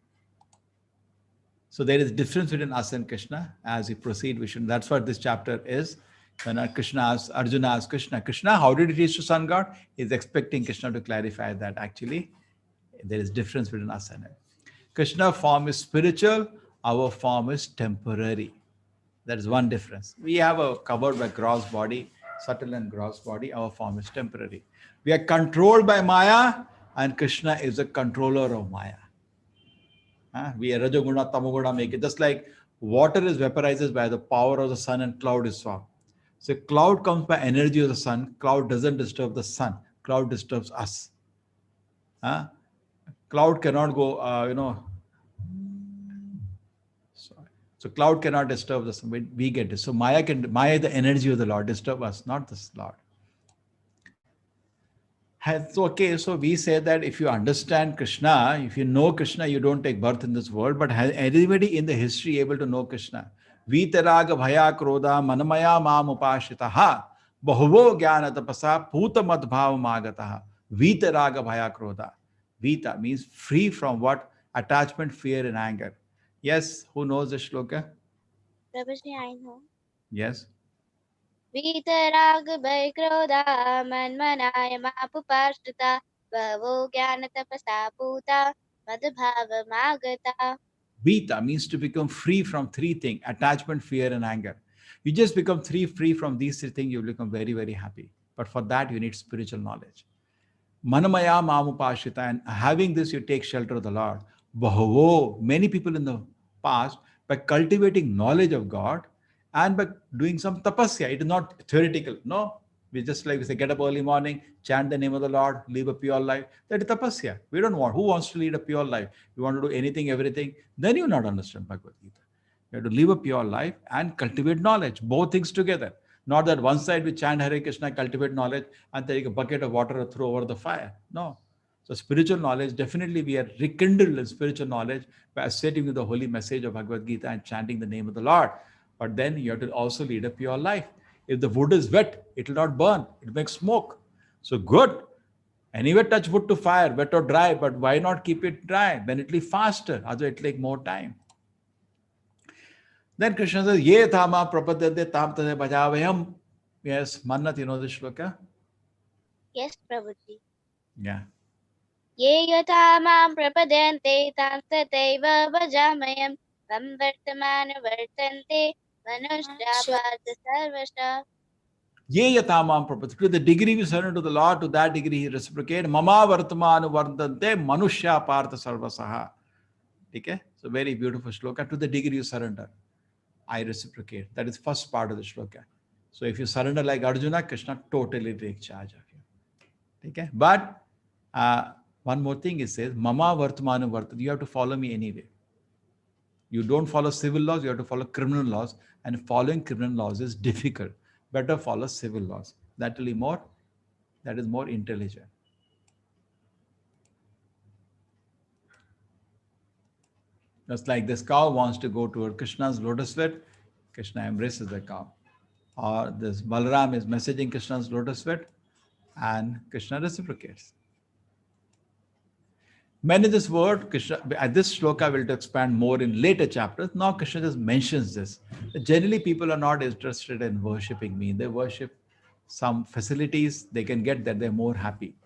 So there is a difference between us and Krishna. As we proceed, that's what this chapter is. When Arjuna asks Krishna, Krishna, how did it reach to sun god? He's expecting Krishna to clarify that actually there is difference between us and him. Krishna form is spiritual, our form is temporary. That is one difference. We have a covered by gross body, subtle and gross body. Our form is temporary. We are controlled by Maya, and Krishna is a controller of Maya. We are Rajoguna, Tamoguna make it. Just like water is vaporizes by the power of the sun and cloud is formed. So cloud comes by energy of the sun. Cloud doesn't disturb the sun. Cloud disturbs us. Cloud cannot go, So cloud cannot disturb the sun. We get this. So Maya, the energy of the Lord, disturb us, not the Lord. Okay, so we say that if you understand Krishna, if you know Krishna, you don't take birth in this world. But has anybody in the history able to know Krishna? Vitaraga bhaya krodha manamaya mam upashitaha bahuvo jnana tapasa puta madbhav magataha. Vitaraga bhaya krodha. Vita means free from what? Attachment, fear, and anger. Yes, who knows the shloka? Prabhuji, I know. Yes. वीतराग भय क्रोधा मन्मनाय मापुपाश्रिता बहवो ज्ञान तपसा पूता मदभाव मागता. Vita means to become free from three things: attachment, fear, and anger. You just become free from these three things, you become very, very happy. But for that, you need spiritual knowledge. Manamaya mamupashita, and having this, you take shelter of the Lord. Bahavo, many people in the past, by cultivating knowledge of God and by doing some tapasya, it is not theoretical. No, we just like we say, get up early morning, chant the name of the Lord, live a pure life. That is tapasya. We don't want. Who wants to lead a pure life? You want to do anything, everything, then you not understand Bhagavad Gita. You have to live a pure life and cultivate knowledge, both things together. Not that one side we chant Hare Krishna, cultivate knowledge, and take a bucket of water and throw over the fire. No. So spiritual knowledge, definitely we are rekindled in spiritual knowledge by associating with the holy message of Bhagavad Gita and chanting the name of the Lord. But then you have to also lead a pure life. If the wood is wet, it will not burn. It makes smoke. So good. Anyway, touch wood to fire, wet or dry, but why not keep it dry? Then it will be faster. Otherwise, it will take more time. Then Krishna says, Ye thama prapadyate tam tade bhajavayam. Yes, Mannat, you know this shloka? Yes, Prabhuji. Yeah. ये यथा मां प्रपद्यन्ते तां तथैव भजामयम् तं वर्तमानवर्तन्ते मनुष्या पार्थ सर्वशः. Ye yatamam prapadyate. To the degree we surrender to the Lord, to that degree he reciprocates. Mama vartamanu vardante manushya partha sarvasaha. Okay? So very beautiful shloka. To the degree you surrender, I reciprocate. That is first part of the shloka. So if you surrender like Arjuna, Krishna totally takes charge of you. Okay? But one more thing it says, Mama Vartamanu Vartat. You have to follow me anyway. You don't follow civil laws, you have to follow criminal laws. And following criminal laws is difficult. Better follow civil laws. That will be more, that is more intelligent. Just like this cow wants to go toward Krishna's lotus feet, Krishna embraces the cow. Or this Balaram is messaging Krishna's lotus feet, and Krishna reciprocates. Many this word, Krishna, at this shloka will expand more in later chapters. Now Krishna just mentions this. Generally, people are not interested in worshipping me. They worship some facilities they can get that they're more happy.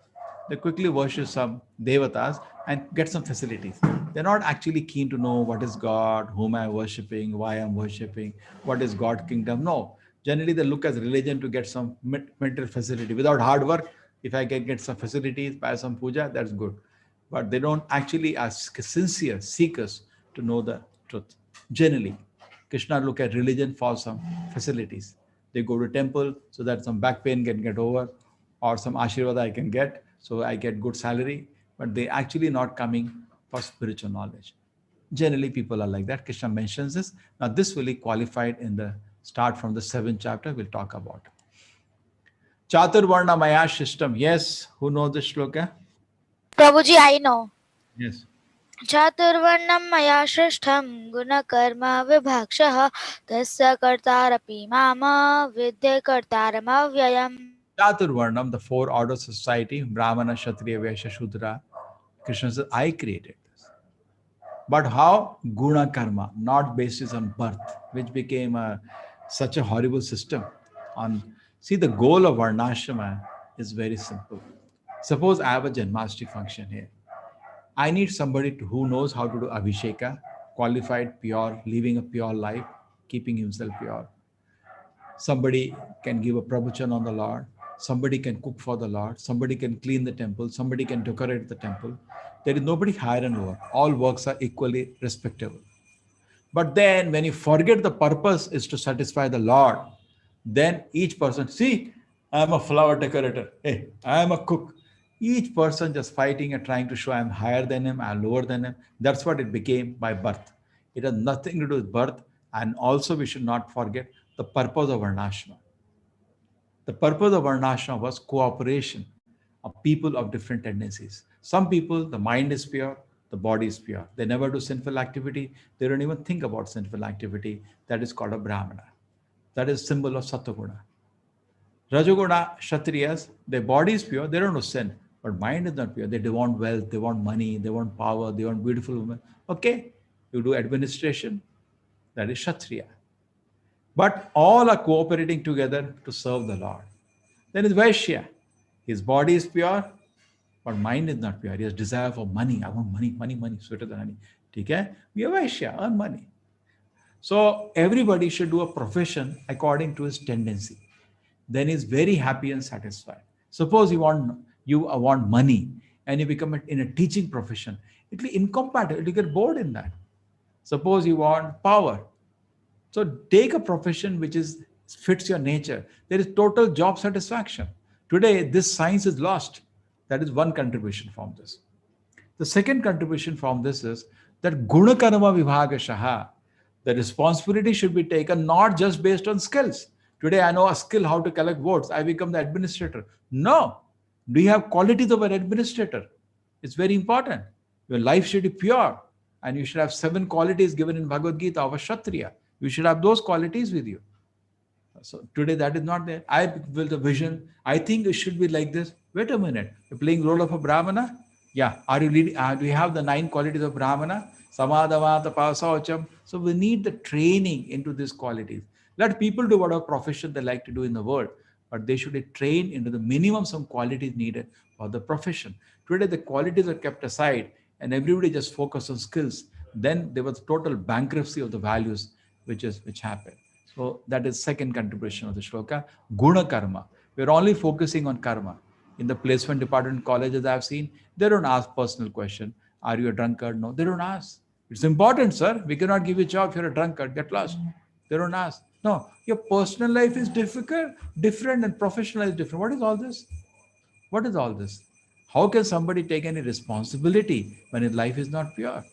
They quickly worship some devatas and get some facilities. They're not actually keen to know what is God, whom I'm worshipping, why I'm worshipping, what is God kingdom. No. Generally, they look as religion to get some mental facility. Without hard work, if I can get some facilities, buy some puja, that's good. But they don't actually ask sincere seekers to know the truth. Generally, Krishna look at religion for some facilities. They go to temple so that some back pain can get over, or some ashirvada I can get, so I get good salary. But they actually not coming for spiritual knowledge. Generally, people are like that. Krishna mentions this. Now, this will be qualified in the start from the 7th chapter. We'll talk about. Chaturvarna Maya system. Yes, who knows the shloka? Prabhuji, I know. Yes. चातुर्वर्णं मया सृष्टं गुणकर्म विभागशः तस्य कर्तारपि माम विद्ये कर्तारमव्ययम्. Chaturvarnam, the four orders of society, Brahmana, Kshatriya, Vaishya, Shudra. Krishna says, I created this. But how? Guna karma, not basis on birth, which became such a horrible system. On See, the goal of Varnashrama is very simple. Suppose I have a Janmashtami function here. I need somebody who knows how to do Abhisheka, qualified, pure, living a pure life, keeping himself pure. Somebody can give a pravachan on the Lord. Somebody can cook for the Lord. Somebody can clean the temple. Somebody can decorate the temple. There is nobody higher and lower. All works are equally respectable. But then when you forget the purpose is to satisfy the Lord, then each person, see, I am a flower decorator. Hey, I am a cook. Each person just fighting and trying to show I'm higher than him, I'm lower than him. That's what it became by birth. It has nothing to do with birth. And also, we should not forget the purpose of Varnashma. The purpose of Varnashma was cooperation people of different tendencies. Some people, the mind is pure, the body is pure. They never do sinful activity. They don't even think about sinful activity. That is called a Brahmana. That is symbol of Sattva. Rajoguna, Kshatriyas, their body is pure, they don't know sin. But mind is not pure. They want wealth, they want money, they want power, they want beautiful women. Okay, you do administration, that is Kshatriya. But all are cooperating together to serve the Lord. Then is Vaishya. His body is pure, but mind is not pure. He has desire for money. I want money, money, money, sweeter than honey. Okay? We are Vaishya, earn money. So everybody should do a profession according to his tendency. Then he's very happy and satisfied. Suppose you want money and you become in a teaching profession, it will be incompatible. You get bored in that. Suppose you want power, so take a profession which is fits your nature. There is total job satisfaction. Today, this science is lost. That is one contribution from this. The second contribution from this is that guna karma vibhagashaha. The responsibility should be taken not just based on skills. Today, I know a skill how to collect votes. I become the administrator. No. Do you have qualities of an administrator? It's very important. Your life should be pure. And you should have 7 qualities given in Bhagavad Gita of a Kshatriya. You should have those qualities with you. So today that is not there. I built a vision. I think it should be like this. Wait a minute. You're playing role of a Brahmana? Yeah. Are you leading? Do you have the 9 qualities of Brahmana? Samadhavata, Pasaucham. So we need the training into these qualities. Let people do whatever profession they like to do in the world, but they should be trained into the minimum some qualities needed for the profession. Today the qualities are kept aside and everybody just focus on skills. Then there was total bankruptcy of the values which happened. So that is second contribution of the shloka. Guna karma. We're only focusing on karma. In the placement department colleges I've seen, they don't ask personal question. Are you a drunkard? No, they don't ask. It's important, sir. We cannot give you a job if you're a drunkard. Get lost. They don't ask. No, your personal life is different, and professional life is different. What is all this? What is all this? How can somebody take any responsibility when his life is not pure?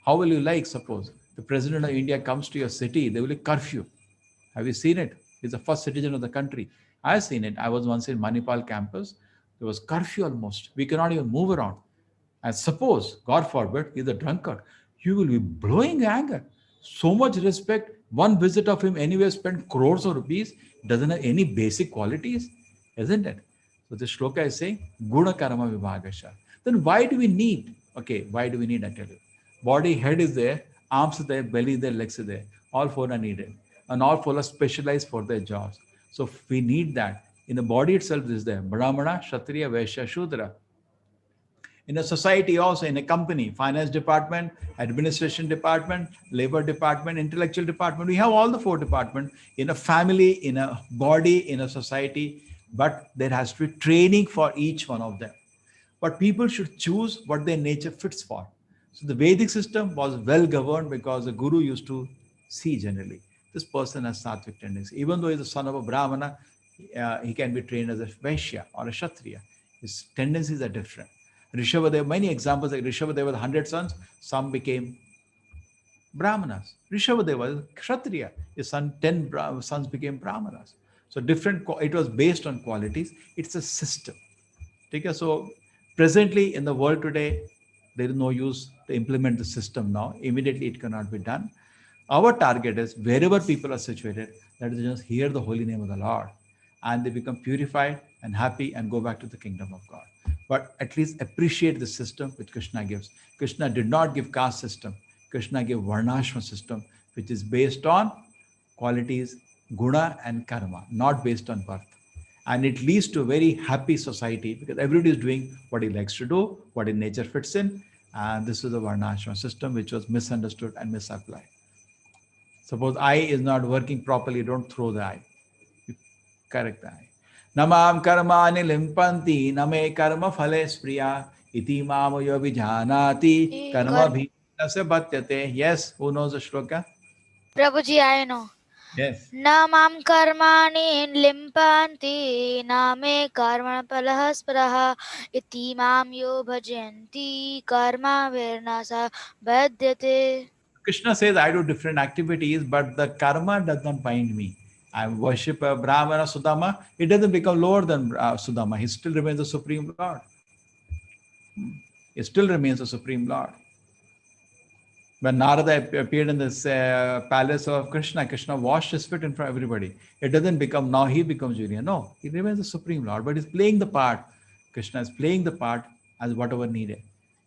How will you like, suppose, the president of India comes to your city, they will like curfew. Have you seen it? He's the first citizen of the country. I've seen it. I was once in Manipal campus. There was curfew almost. We cannot even move around. And suppose, God forbid, he's a drunkard. You will be blowing anger. So much respect. One visit of him anywhere spent crores of rupees, doesn't have any basic qualities, isn't it? So the shloka is saying, Guna Karma Vibhagasha. Then why do we need? Okay, why do we need? I tell you. Body, head is there, arms are there, belly is there, legs are there. All 4 are needed. And all 4 are specialized for their jobs. So we need that. In the body itself, this is there. Brahmana, Kshatriya, Vaishya, Shudra. In a society also, in a company, finance department, administration department, labor department, intellectual department, we have all the 4 departments in a family, in a body, in a society, but there has to be training for each one of them. But people should choose what their nature fits for. So the Vedic system was well governed because the guru used to see generally this person has sattvic tendency. Even though he's the son of a Brahmana, he can be trained as a Vaishya or a Kshatriya. His tendencies are different. Rishabha, there are many examples like Rishabha, there were 100 sons, some became Brahmanas. Rishabha, there was Kshatriya, his son, 10 sons became Brahmanas. So different, it was based on qualities. It's a system. Okay, so presently in the world today, there is no use to implement the system now. Immediately it cannot be done. Our target is wherever people are situated, that is just hear the holy name of the Lord and they become purified and happy and go back to the kingdom of God. But at least appreciate the system which Krishna gives. Krishna did not give caste system. Krishna gave Varnashma system, which is based on qualities, guna and karma, not based on birth. And it leads to a very happy society because everybody is doing what he likes to do, what in nature fits in. And this is a Varnashma system which was misunderstood and misapplied. Suppose eye is not working properly, don't throw the eye. You correct the eye. Namam karmani limpanti, name karma phale spriya, iti mamayo vijanati, karma bhina se bhatyate. Yes, who knows the shloka? Prabhuji, I know. Yes. Na mam karmani limpanti, na me karma palah spraha, iti mam yo bhajanti, karma virnasa badhyate. Krishna says, I do different activities, but the karma does not bind me. I worship Brahmana Sudama, it doesn't become lower than Sudama. He still remains the Supreme Lord. He still remains the Supreme Lord. When Narada appeared in this palace of Krishna, Krishna washed his feet in front of everybody. It doesn't become now he becomes junior. No, he remains the Supreme Lord, but he's playing the part. Krishna is playing the part as whatever needed.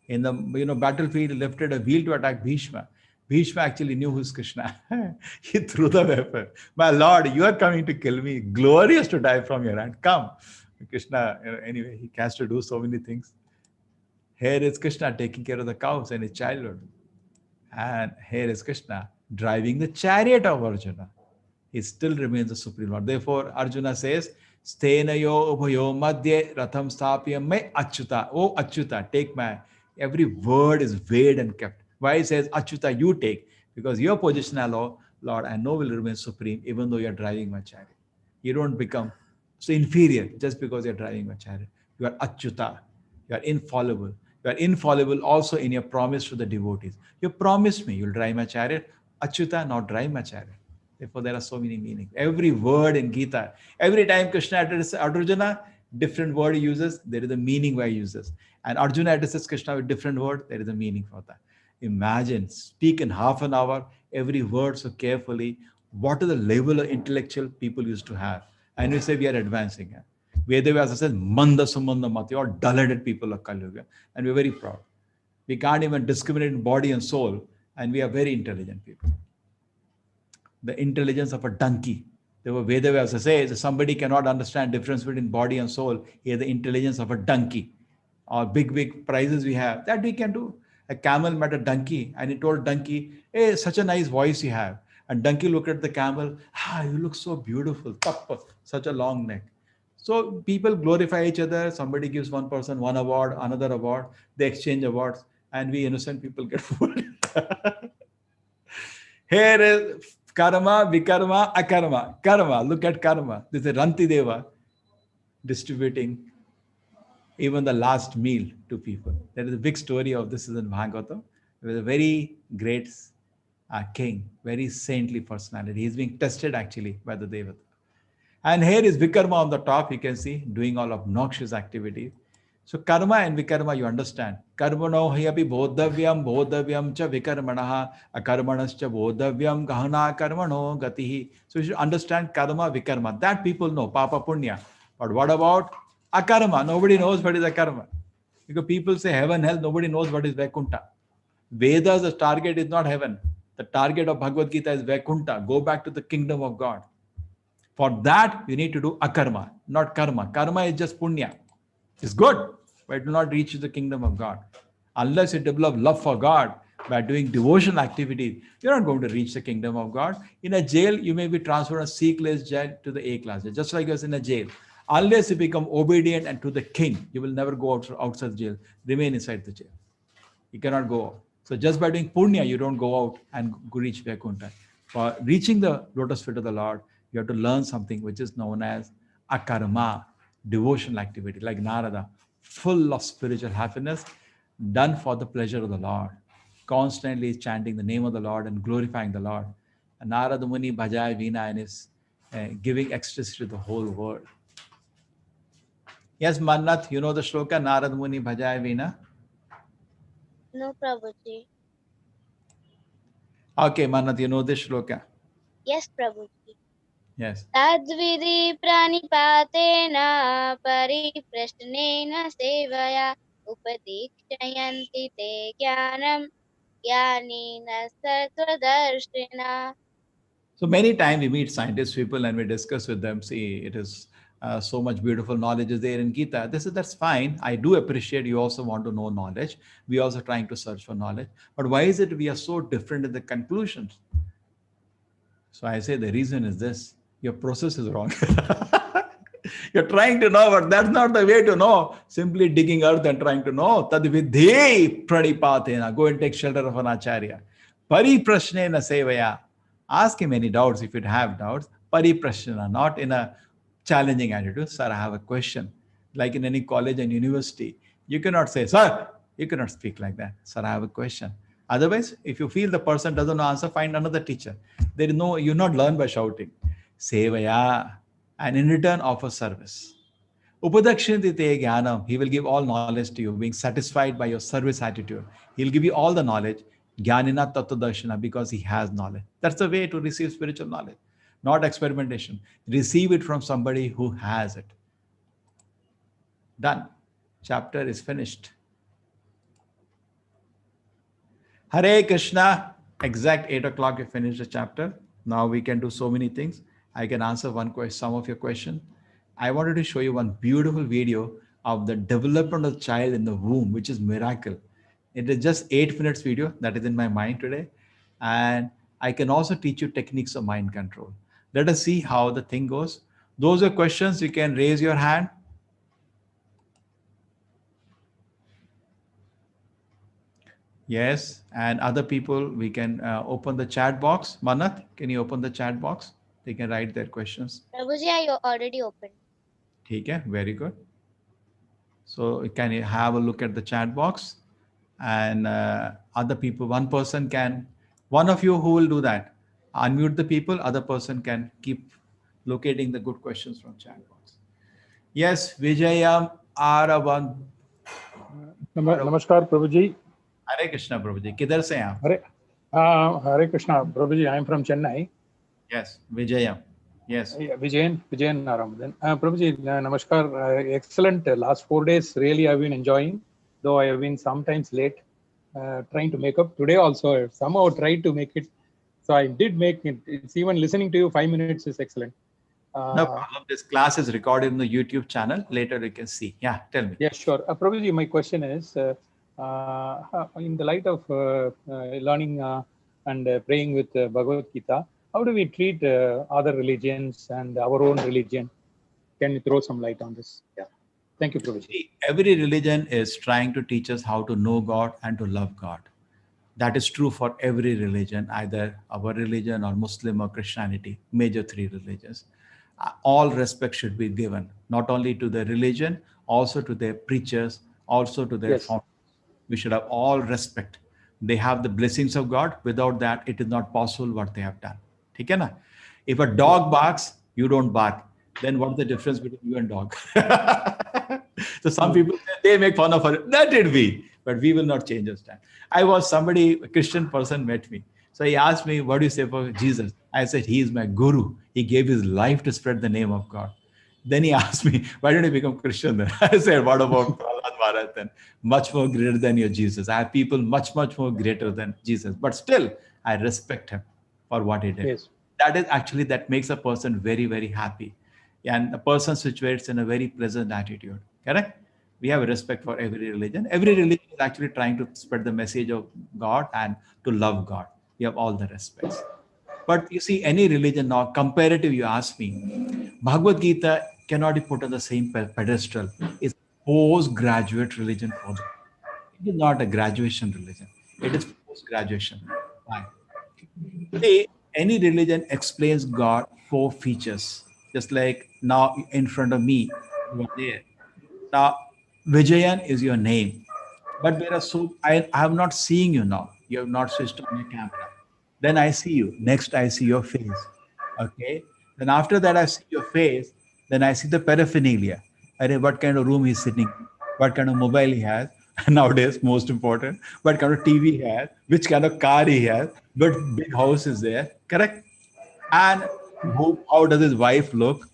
In the battlefield, he lifted a wheel to attack Bhishma. Bhishma actually knew who's Krishna. He threw the weapon. My Lord, you are coming to kill me. Glorious to die from your hand. Come. Krishna, anyway, he has to do so many things. Here is Krishna taking care of the cows and his childhood. And here is Krishna driving the chariot of Arjuna. He still remains the Supreme Lord. Therefore, Arjuna says, Stenayo ubhayo madhye ratham stapyam me achyuta. Oh, achyuta, take my... Every word is weighed and kept. Why he says, achyuta, you take? Because your position, Lord, I know will remain supreme even though you are driving my chariot. You don't become so inferior just because you're driving my chariot. You are achyuta. You are infallible. You are infallible also in your promise to the devotees. You promised me you'll drive my chariot. Achyuta, not drive my chariot. Therefore, there are so many meanings. Every word in Gita, every time Krishna addresses Arjuna, different word he uses, there is a meaning why he uses. And Arjuna addresses Krishna with different word, there is a meaning for that. Imagine, speak in half an hour, every word so carefully. What is the level of intellectual people used to have? And we say we are advancing. Vedavyasa says, Manda Sumanda Mati, or dull-headed people of Kali Yuga. And we're very proud. We can't even discriminate in body and soul, and we are very intelligent people. The intelligence of a donkey. There were Vedavyasa says somebody cannot understand difference between body and soul. He has the intelligence of a donkey. Or big prizes we have, that we can do. A camel met a donkey and he told donkey, hey, such a nice voice you have. And donkey looked at the camel, you look so beautiful, such a long neck. So people glorify each other. Somebody gives one person one award, another award. They exchange awards, and we innocent people get fooled. Here is karma, vikarma, akarma. Karma, look at karma. This is Ranti Deva distributing even the last meal to people. There is a big story of this is in Bhagavatam. There was a very great king, very saintly personality. He's being tested actually by the Devata. And here is Vikarma on the top, you can see, doing all obnoxious activities. So karma and vikarma, you understand. Karmano hyapi bodhavyam cha vikarmanaha, akarmanascha bodhavyam gahana karmano gatihi. So you should understand karma, vikarma. That people know, papa punya. But what about akarma? Nobody knows what is akarma. Because people say heaven, hell, nobody knows what is Vaikuntha. Vedas, the target is not heaven. The target of Bhagavad Gita is Vaikuntha. Go back to the kingdom of God. For that, you need to do akarma, not karma. Karma is just punya. It's good, but it will not reach the kingdom of God. Unless you develop love for God by doing devotional activities, you're not going to reach the kingdom of God. In a jail, you may be transferred from C-class jail to the A-class jail, just like us in a jail. Unless you become obedient and to the king, you will never go outside the jail. Remain inside the jail. You cannot go out. So just by doing punya, you don't go out and reach Vaikuntha. For reaching the lotus feet of the Lord, you have to learn something which is known as akarma, devotional activity, like Narada, full of spiritual happiness, done for the pleasure of the Lord, constantly chanting the name of the Lord and glorifying the Lord. And Narada Muni bhajaya veena and is giving ecstasy to the whole world. Yes, Mannath, you know the shloka, Narada Muni bhajaya veena? No, Prabhuji. Okay, Mannath, you know this shloka? Yes, Prabhuji. Yes. तद्विधि प्रणिपातेन परिप्रश्नेन सेवया उपदीक्षयन्ति ते ज्ञानं ज्ञानेन सत्त्वदर्शिना. So many times we meet scientists, people, and we discuss with them. See, it is so much beautiful knowledge is there in Gita. That's fine. I do appreciate you also want to know knowledge. We also trying to search for knowledge. But why is it we are so different in the conclusions? So I say the reason is this: your process is wrong. You're trying to know, but that's not the way to know. Simply digging earth and trying to know. Tad vidhe pranipatena. Go and take shelter of an acharya. Pariprashnena sevaya. Ask him any doubts if you have doubts. Pariprashnena, not in a challenging attitude. Sir, I have a question. Like in any college and university, you cannot say, sir, you cannot speak like that. Sir, I have a question. Otherwise, if you feel the person doesn't answer, find another teacher. There is no, you not learn by shouting. Sevaya, and in return offer service. Upadakshinti te jnanam, he will give all knowledge to you, being satisfied by your service attitude. He'll give you all the knowledge, jnanina tattvadarshana, because he has knowledge. That's the way to receive spiritual knowledge, not experimentation. Receive it from somebody who has it. Done. Chapter is finished. Hare Krishna. Exact 8 o'clock, we finish the chapter. Now we can do so many things. I can answer one question, some of your question. I wanted to show you one beautiful video of the development of child in the womb, which is miracle. It is just 8 minutes video that is in my mind today. And I can also teach you techniques of mind control. Let us see how the thing goes. Those are questions, you can raise your hand. Yes, and other people, we can open the chat box. Manath, can you open the chat box? They can write their questions. Prabhuji, I already opened. Okay, very good. So can you have a look at the chat box? And other people, one of you who will do that, unmute the people, other person can keep locating the good questions from chat box. Yes, Vijayam Aravan. नमस्कार प्रभु जी. हरे कृष्णा प्रभु जी, किधर से हैं आप? Hare Krishna Prabhu ji. I am from Chennai. Yes, Vijayam. Yes. Vijayan Naraman. Prabhu ji, namaskar. Excellent. Last 4 days, really, I've been enjoying. Though I have been sometimes late, trying to make up. Today also, I somehow tried to make it. So I did make it. It's even listening to you 5 minutes is excellent. No problem. This class is recorded in the YouTube channel. Later you can see. Yeah, tell me. Yeah, sure. Prabhuji, my question is, in the light of learning and praying with Bhagavad Gita, how do we treat other religions and our own religion? Can you throw some light on this? Yeah. Thank you, Prabhuji. Every religion is trying to teach us how to know God and to love God. That is true for every religion, either our religion or Muslim or Christianity, major three religions. All respect should be given, not only to the religion, also to their preachers, also to their founders. We should have all respect. They have the blessings of God. Without that, it is not possible what they have done. Okay, na? If a dog barks, you don't bark. Then what's the difference between you and dog? So some people, they make fun of her. Let it be. But we will not change our stand. A Christian person met me. So he asked me, what do you say for Jesus? I said, he is my guru. He gave his life to spread the name of God. Then he asked me, why don't you become Christian then? I said, what about Prahlad Maharaj then? Much more greater than your Jesus. I have people much more greater than Jesus. But still, I respect him for what he did. Yes. That makes a person very, very happy. And a person situates in a very pleasant attitude. Correct? We have respect for every religion. Every religion is actually trying to spread the message of God and to love God. We have all the respects. But you see, any religion now, comparative, you ask me, Bhagavad Gita cannot be put on the same pedestal. It's postgraduate religion for them. It is not a graduation religion. It is post-graduation. Why? See, any religion explains God 4 features. Just like now in front of me, you are there. Now, Vijayan is your name. But there are I am not seeing you now. You have not switched on your camera. Then I see you. Next, I see your face. Okay. Then after that, I see your face. Then I see the paraphernalia. What kind of room he's sitting, what kind of mobile he has. Nowadays, most important, what kind of TV he has, which kind of car he has, what big house is there. Correct? And how does his wife look?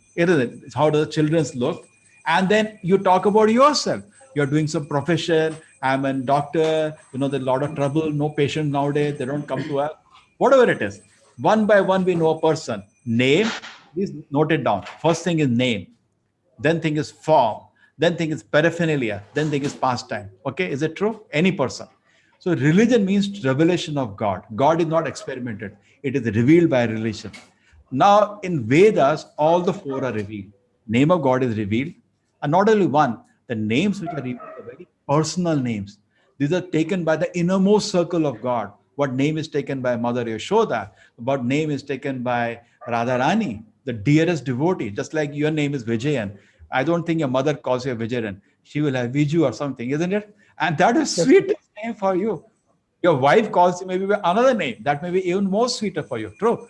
How do the children look? And then you talk about yourself. You're doing some profession. I'm a doctor. There's a lot of trouble. No patient nowadays. They don't come to us. Whatever it is. One by one, we know a person. Name, please note it down. First thing is name. Then thing is form. Then thing is paraphernalia. Then thing is pastime. Okay, is it true? Any person. So religion means revelation of God. God is not experimented. It is revealed by religion. Now in Vedas, all the 4 are revealed. Name of God is revealed. And not only one, the names which are revealed are very personal names. These are taken by the innermost circle of God. What name is taken by Mother Yashoda? What name is taken by Radharani, the dearest devotee? Just like your name is Vijayan. I don't think your mother calls you Vijayan. She will have Viju or something, isn't it? And that is sweetest name for you. Your wife calls you maybe by another name. That may be even more sweeter for you. True.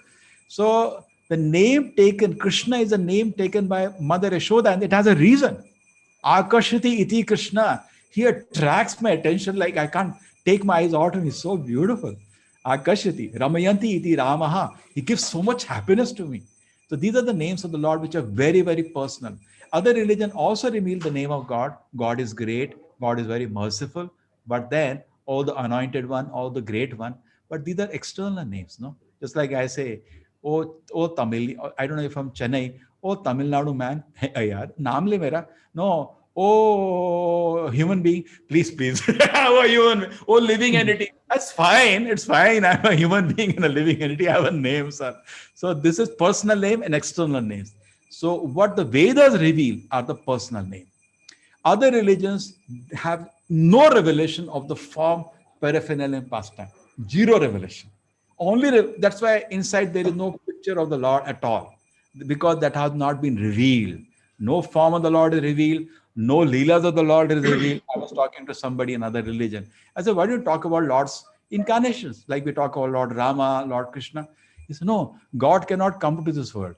So The name taken, Krishna is a name taken by Mother Yashoda, and it has a reason. Akashati iti Krishna. He attracts my attention like I can't take my eyes out of him. He's so beautiful. Akashati, Ramayanti iti Ramaha. He gives so much happiness to me. So these are the names of the Lord which are very, very personal. Other religion also reveal the name of God. God is great. God is very merciful. But then, all the anointed one, all the great one. But these are external names, no? Just like I say, oh Tamil, I don't know if I'm Chennai, oh Tamil Nadu man, hey, yaar, naam le mera. No, oh human being, please. I'm a human being. Oh living entity. That's fine. It's fine. I'm a human being and a living entity. I have a name, sir. So this is personal name and external names. So what the Vedas reveal are the personal name. Other religions have no revelation of the form, peripheral, and pastime. Zero revelation. That's why inside there is no picture of the Lord at all, because that has not been revealed. No form of the Lord is revealed. No leelas of the Lord is revealed. I was talking to somebody in another religion. I said, why do you talk about Lord's incarnations? Like we talk about Lord Rama, Lord Krishna. He said, no, God cannot come to this world.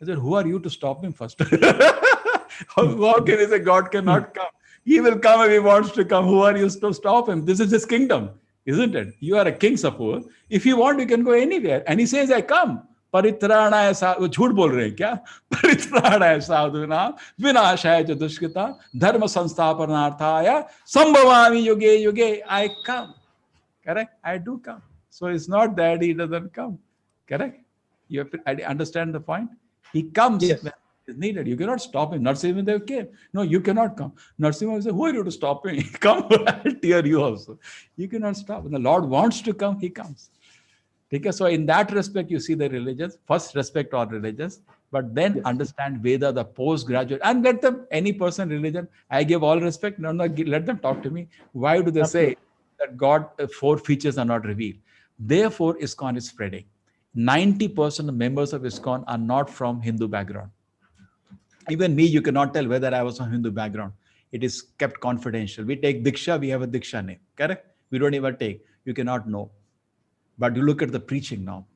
I said, who are you to stop him first? How can he say God cannot come? He will come if he wants to come. Who are you to stop him? This is his kingdom, isn't it? You are a king, suppose. If you want, you can go anywhere. And he says, I come. परित्राणाय साधु झूठ बोल रहे हैं क्या परित्राणाय साधुना विनाशाय च दुष्कृता धर्म संस्थापनार्थाय संभवामि युगे युगे I come. Correct? I do come. So it's not that he doesn't come. Correct? You have to understand the point. He comes Yes. when is needed. You cannot stop him. Narasimha came. No, you cannot come. Narasimha will say, who are you to stop me? Come, I'll tear you also. You cannot stop. When the Lord wants to come, he comes. Okay? So in that respect, you see the religions. First, respect all religions, but then understand Veda, the postgraduate, and let them, any person, religion, I give all respect. No, let them talk to me. Why do they say that God, four features are not revealed? Therefore, ISKCON is spreading. 90% of members of ISKCON are not from Hindu background. Even me, you cannot tell whether I was from Hindu background. It is kept confidential. We take Diksha, we have a Diksha name. Correct? We don't even take. You cannot know. But you look at the preaching now.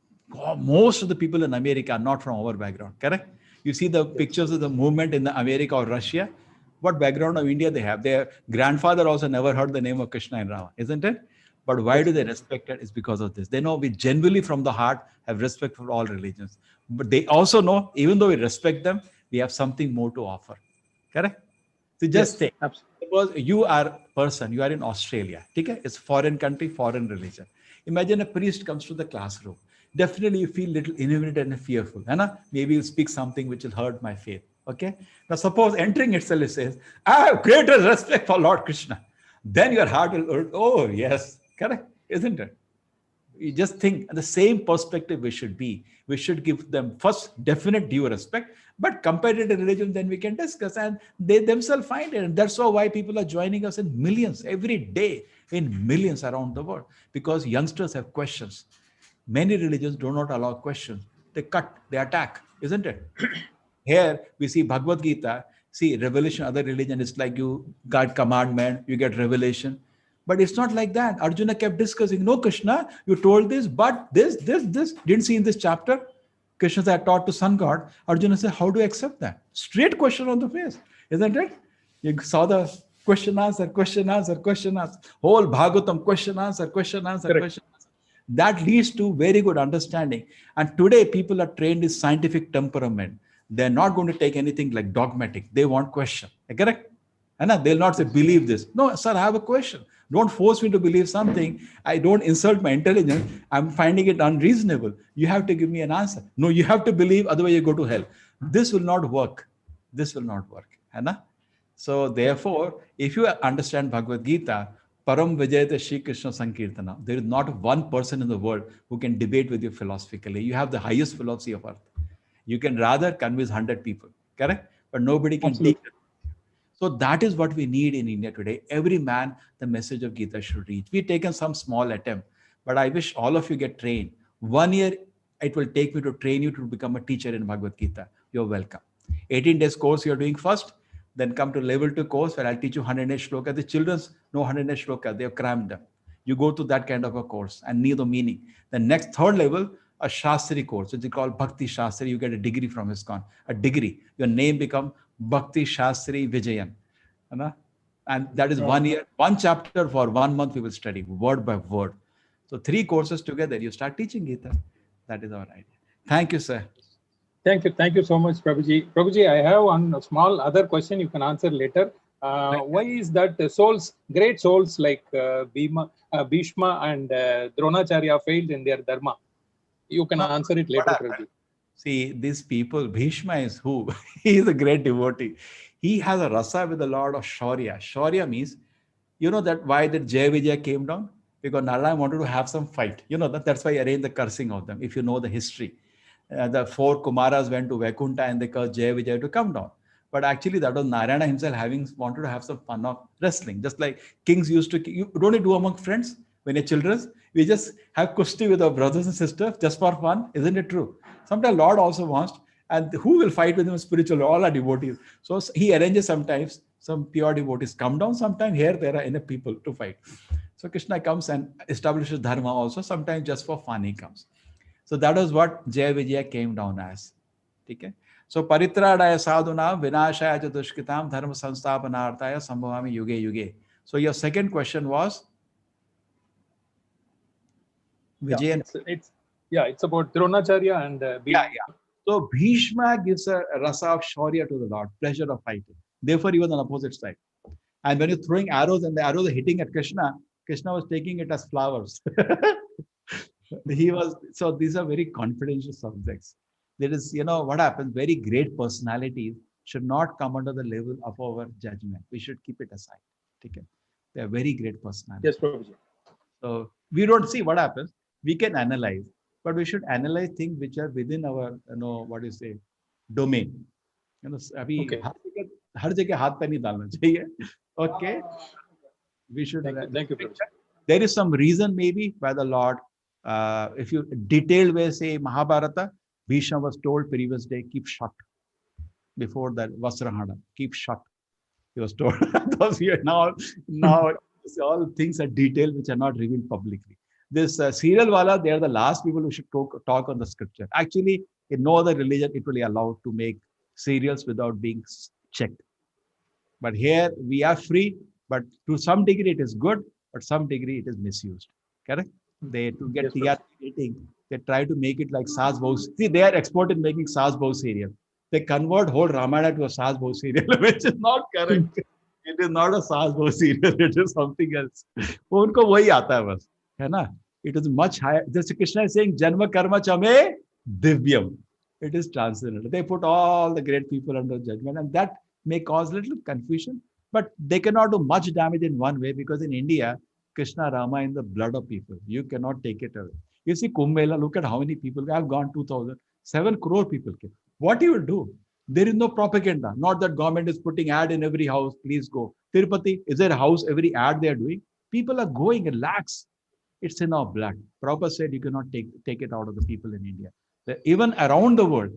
Most of the people in America are not from our background. Correct? You see the pictures of the movement in America or Russia. What background of India they have? Their grandfather also never heard the name of Krishna and Rama, isn't it? But why do they respect it? It's because of this. They know we genuinely from the heart have respect for all religions. But they also know, even though we respect them, we have something more to offer. Correct? So just think, suppose you are a person, you are in Australia. Okay? It's foreign country, foreign religion. Imagine a priest comes to the classroom. Definitely you feel little intimidated and fearful. Maybe he'll speak something which will hurt my faith. Okay? Now suppose entering itself, it says, I have greater respect for Lord Krishna. Then your heart will, oh yes, correct, isn't it? You just think the same perspective we should be. We should give them first definite due respect, but compared to religion, then we can discuss, and they themselves find it. And that's why people are joining us in millions every day, in millions around the world, because youngsters have questions. Many religions do not allow questions. They cut, they attack, isn't it? Here we see Bhagavad Gita. See, revelation, other religion is like you got commandment, you get revelation. But it's not like that. Arjuna kept discussing, no, Krishna, you told this, but this. Didn't see in this chapter. Krishna said, I taught to sun god. Arjuna said, how do you accept that? Straight question on the face, isn't it? You saw the question, answer. Whole Bhagavatam, question, answer. That leads to very good understanding. And today people are trained in scientific temperament. They're not going to take anything like dogmatic. They want question. Correct? And they'll not say, believe this. No, sir, I have a question. Don't force me to believe something. I don't insult my intelligence. I'm finding it unreasonable. You have to give me an answer. No, you have to believe, otherwise you go to hell. This will not work. So therefore, if you understand Bhagavad Gita, Param Vijayate Shri Krishna Sankirtana, there is not one person in the world who can debate with you philosophically. You have the highest philosophy of earth. You can rather convince 100 people, correct? But nobody can take it. So that is what we need in India today. Every man, the message of Gita should reach. We've taken some small attempt, but I wish all of you get trained. 1 year, it will take me to train you to become a teacher in Bhagavad Gita. You're welcome. 18 days course you're doing first, then come to level 2 course where I'll teach you 108 shloka. The children's know 108 shloka. They have crammed them. You go to that kind of a course and need the meaning. The next third level, a Shastri course, which is called Bhakti Shastri. You get a degree from ISKCON, a degree. Your name become Bhakti Shastri Vijayan. You know? And that is 1 year, one chapter for 1 month we will study, word by word. So 3 courses together, you start teaching Gita. That is our idea. Thank you, sir. Thank you so much, Prabhuji. Prabhuji, I have one small other question you can answer later. Why is that great souls like Bhishma and Dronacharya failed in their dharma? You can answer it later, Prabhuji. See, these people, Bhishma is who? He is a great devotee. He has a rasa with a lot of shaurya. Shaurya means, you know that why that Jaya Vijaya came down? Because Narayan wanted to have some fight. You know, that's why he arranged the cursing of them, if you know the history. The 4 Kumaras went to Vaikuntha and they cursed Jaya Vijaya to come down. But actually, that was Narayana himself wanted to have some fun of wrestling. Just like kings used to, you don't do among friends when you're children. We just have kushti with our brothers and sisters just for fun. Isn't it true? Sometimes Lord also wants, and who will fight with him spiritually? All are devotees. So he arranges sometimes some pure devotees come down. Sometimes here there are enough people to fight. So Krishna comes and establishes dharma also. Sometimes just for fun he comes. So that was what Jaya Vijaya came down as. Okay? So paritradaya sadhunam vinashaya cha dushkitam dharma sansthapanarthaya sambhavami yuge yuge. So your second question was Vijayan. It's about Dronacharya and Yeah. So Bhishma gives a rasa of shaurya to the Lord, pleasure of fighting. Therefore, he was on the opposite side. And when you're throwing arrows and the arrows are hitting at Krishna, Krishna was taking it as flowers. So these are very confidential subjects. There is, what happens, very great personalities should not come under the level of our judgment. We should keep it aside. Okay? They are very great personalities. Yes, Prabhuji. So we don't see what happens. We can analyze, but we should analyze things which are within our, domain. Okay. हर जगह हाथ पे नहीं डालना चाहिए. Okay. We should. Thank you, Prabhuji. There is some reason maybe by the Lord. If you detailed way say Mahabharata, Bhishma was told previous day, keep shut. Before that, Vasrahana, keep shut. He was told. now all things are detailed which are not revealed publicly. This serial wala, they are the last people who should talk on the scripture. Actually, in no other religion, it will be allowed to make serials without being checked. But here we are free, but to some degree it is good, but some degree it is misused. Correct? They to get TRP rating, they try to make it like Saas Bahu. See, they are expert in making Saas Bahu serial. They convert whole Ramayana to a Saas Bahu serial, which is not correct. It is not a Saas Bahu serial. It is something else. उनको वही आता है बस, है ना? It is much higher. Just Krishna is saying, Janma Karma Chame Divyam. It is transcendental. They put all the great people under judgment, and that may cause little confusion, but they cannot do much damage in one way because in India, Krishna Rama in the blood of people. You cannot take it away. You see Kumbh Mela, look at how many people. I have gone 2,000, 7 crore people came. What you will do? There is no propaganda. Not that government is putting ad in every house, please go. Tirupati, is there a house, every ad they are doing? People are going in lakhs. It's in our blood. Prabhupada said you cannot take it out of the people in India. Even around the world,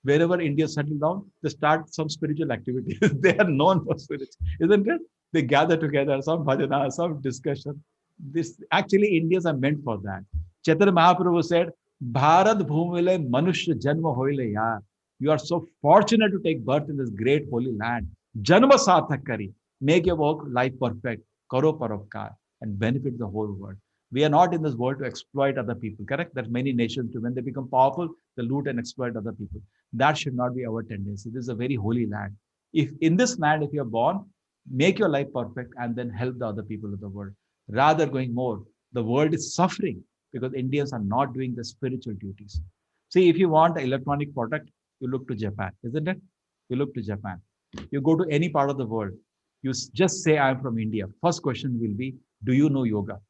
wherever India settled down, they start some spiritual activity. They are known for spiritual, isn't it? They gather together, some bhajana, some discussion. This actually Indians are meant for that. Chaitanya Mahaprabhu said, Bharat bhumile manushya janma hoile yaar. You are so fortunate to take birth in this great holy land. Janma sarthak kari. Make your work life perfect. Karo paropkar and benefit the whole world. We are not in this world to exploit other people, correct? That many nations do. When they become powerful, they loot and exploit other people. That should not be our tendency. This is a very holy land. If in this land, if you are born, make your life perfect and then help the other people of the world. Rather going more, the world is suffering because Indians are not doing the spiritual duties. See, if you want an electronic product, you look to Japan, isn't it? You look to Japan. You go to any part of the world, you just say, I'm from India. First question will be, do you know yoga?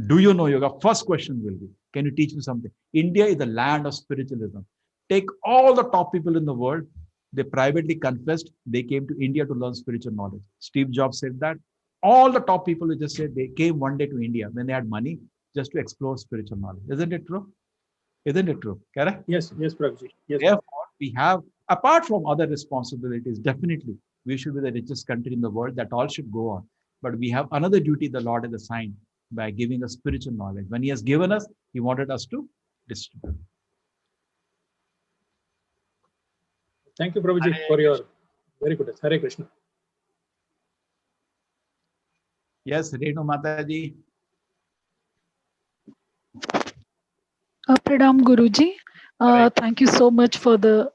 Do you know yoga? First question will be, can you teach me something? India is the land of spiritualism. Take all the top people in the world. They privately confessed they came to India to learn spiritual knowledge. Steve Jobs said that. All the top people who just said they came one day to India when they had money just to explore spiritual knowledge. Isn't it true? Isn't it true? Correct? Yes, Prabhuji. Yes. Therefore, we have, apart from other responsibilities, definitely, we should be the richest country in the world. That all should go on. But we have another duty the Lord has assigned by giving us spiritual knowledge. When He has given us, He wanted us to distribute. Thank you, Prabhuji, for your very good. Hare Krishna. Yes, Renu Mataji. Pradam Guruji. Thank you so much for the,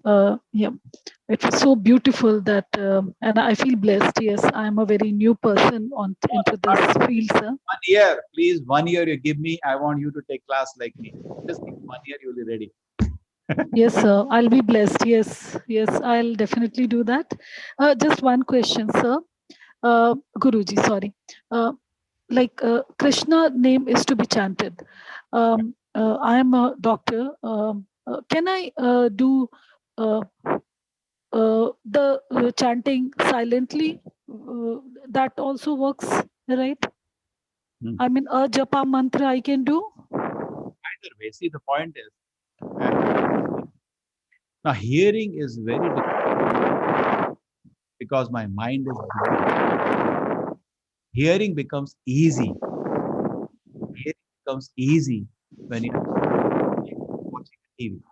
it was so beautiful that, and I feel blessed. Yes, I am a very new person into this field, sir. 1 year, please, 1 year you give me. I want you to take class like me. Just give 1 year, you'll be ready. Yes, sir. I'll be blessed. Yes, yes, I'll definitely do that. Just one question, sir. Guruji, sorry. Krishna name is to be chanted. I am a doctor. Can I do the chanting silently? That also works, right? I mean, a japa mantra I can do. Either way, see, the point is, now hearing is very difficult because my mind is busy. Hearing becomes easy. Hearing becomes easy when you're watching TV.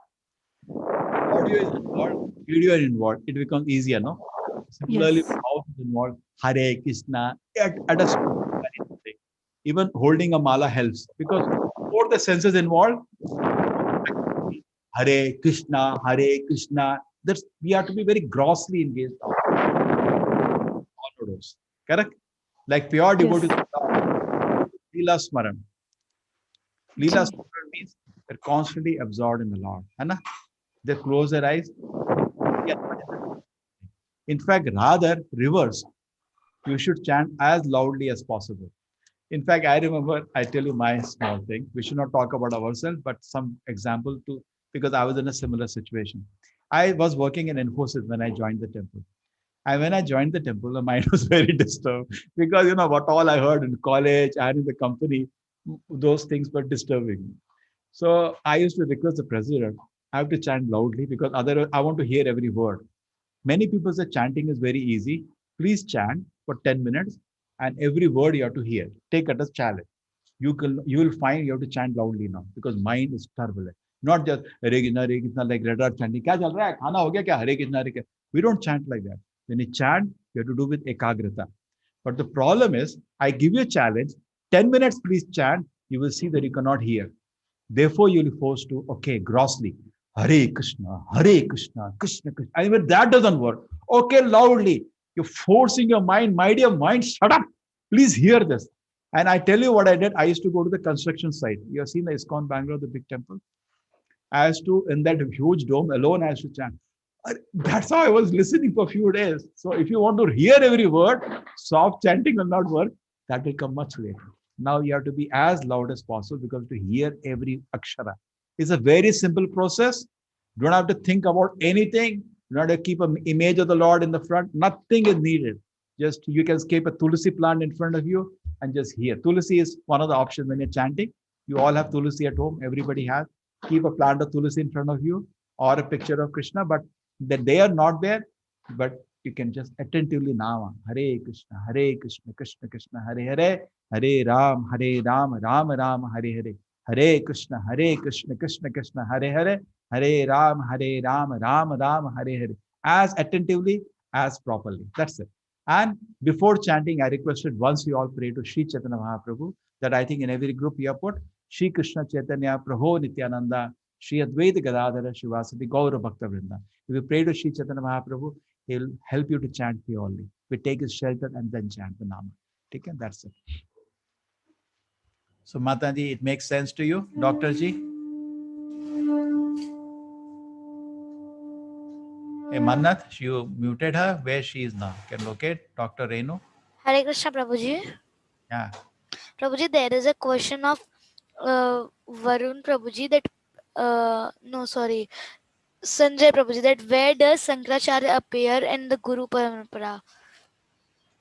Audio is involved, video is involved. It becomes easier, no? Similarly, Yes. mouth is involved. Hare Krishna. At a thing. Even holding a mala helps because all the senses involved. Hare Krishna, Hare Krishna. That's we have to be very grossly engaged. All of those. Correct? Like pure devotees, Leela Smaran. Leela Smaran means they're constantly absorbed in the Lord. Anna? They close their eyes. In fact, rather reverse. You should chant as loudly as possible. In fact, I remember, I tell you my small thing. We should not talk about ourselves, but some example to, because I was in a similar situation. I was working in Infosys when I joined the temple. And when I joined the temple, the mind was very disturbed because, you know, what all I heard in college and in the company, those things were disturbing me. So I used to request the president, I have to chant loudly because otherwise I want to hear every word. Many people say chanting is very easy. Please chant for 10 minutes and every word you have to hear. Take it as challenge. You will find you have to chant loudly now because mind is turbulent. Not just Hare Krishna like red earth chanting. Kya chal raha hai? Khana ho gaya kya? Hare Krishna, Hare Krishna. We don't chant like that. When you chant, you have to do with ekagrata. But the problem is, I give you a challenge. 10 minutes, please chant. You will see that you cannot hear. Therefore, you'll be forced to, okay, grossly. Hare Krishna, Hare Krishna, Krishna Krishna. And even that doesn't work. Okay, loudly. You're forcing your mind. My dear mind, shut up. Please hear this. And I tell you what I did. I used to go to the construction site. You have seen the ISKCON Bangalore, the big temple. I used to, in that huge dome alone, I used to chant. That's how I was listening for a few days. So if you want to hear every word, soft chanting will not work. That will come much later. Now you have to be as loud as possible because to hear every akshara. It's a very simple process. You don't have to think about anything. You don't have to keep an image of the Lord in the front. Nothing is needed. Just you can keep a tulsi plant in front of you and just hear. Tulsi is one of the options when you're chanting. You all have tulsi at home. Everybody has. Keep a plant of tulsi in front of you or a picture of Krishna, but that they are not there, but you can just attentively now Hare Krishna, Krishna Krishna, Hare Hare, Hare Ram, Ram Ram, Hare Hare, Hare Krishna, Krishna Krishna, Hare Hare, Hare Ram, Ram Ram, Hare Hare, as attentively as properly. That's it. And before chanting, I requested once you all pray to Sri Chaitanya Mahaprabhu, that I think in every group you have put Sri Krishna Chaitanya Prabhu Nityananda, Sri Advaita Gadadhara Shivasati Gaura Bhakta Vrinda. If you pray to Sri Chaitanya Mahaprabhu, he'll help you to chant purely. We take his shelter and then chant the Nama. Okay, that's it. So Mataji, it makes sense to you, Dr. Ji? Hey Mannath, you muted her. Where she is now? Can locate Dr. Renu? Hare Krishna, Prabhuji. Yeah. Prabhuji, there is a question of Varun Prabhuji that, no, sorry, Sanjay Prabhuji, that where does Shankaracharya appear in the Guru Parampara?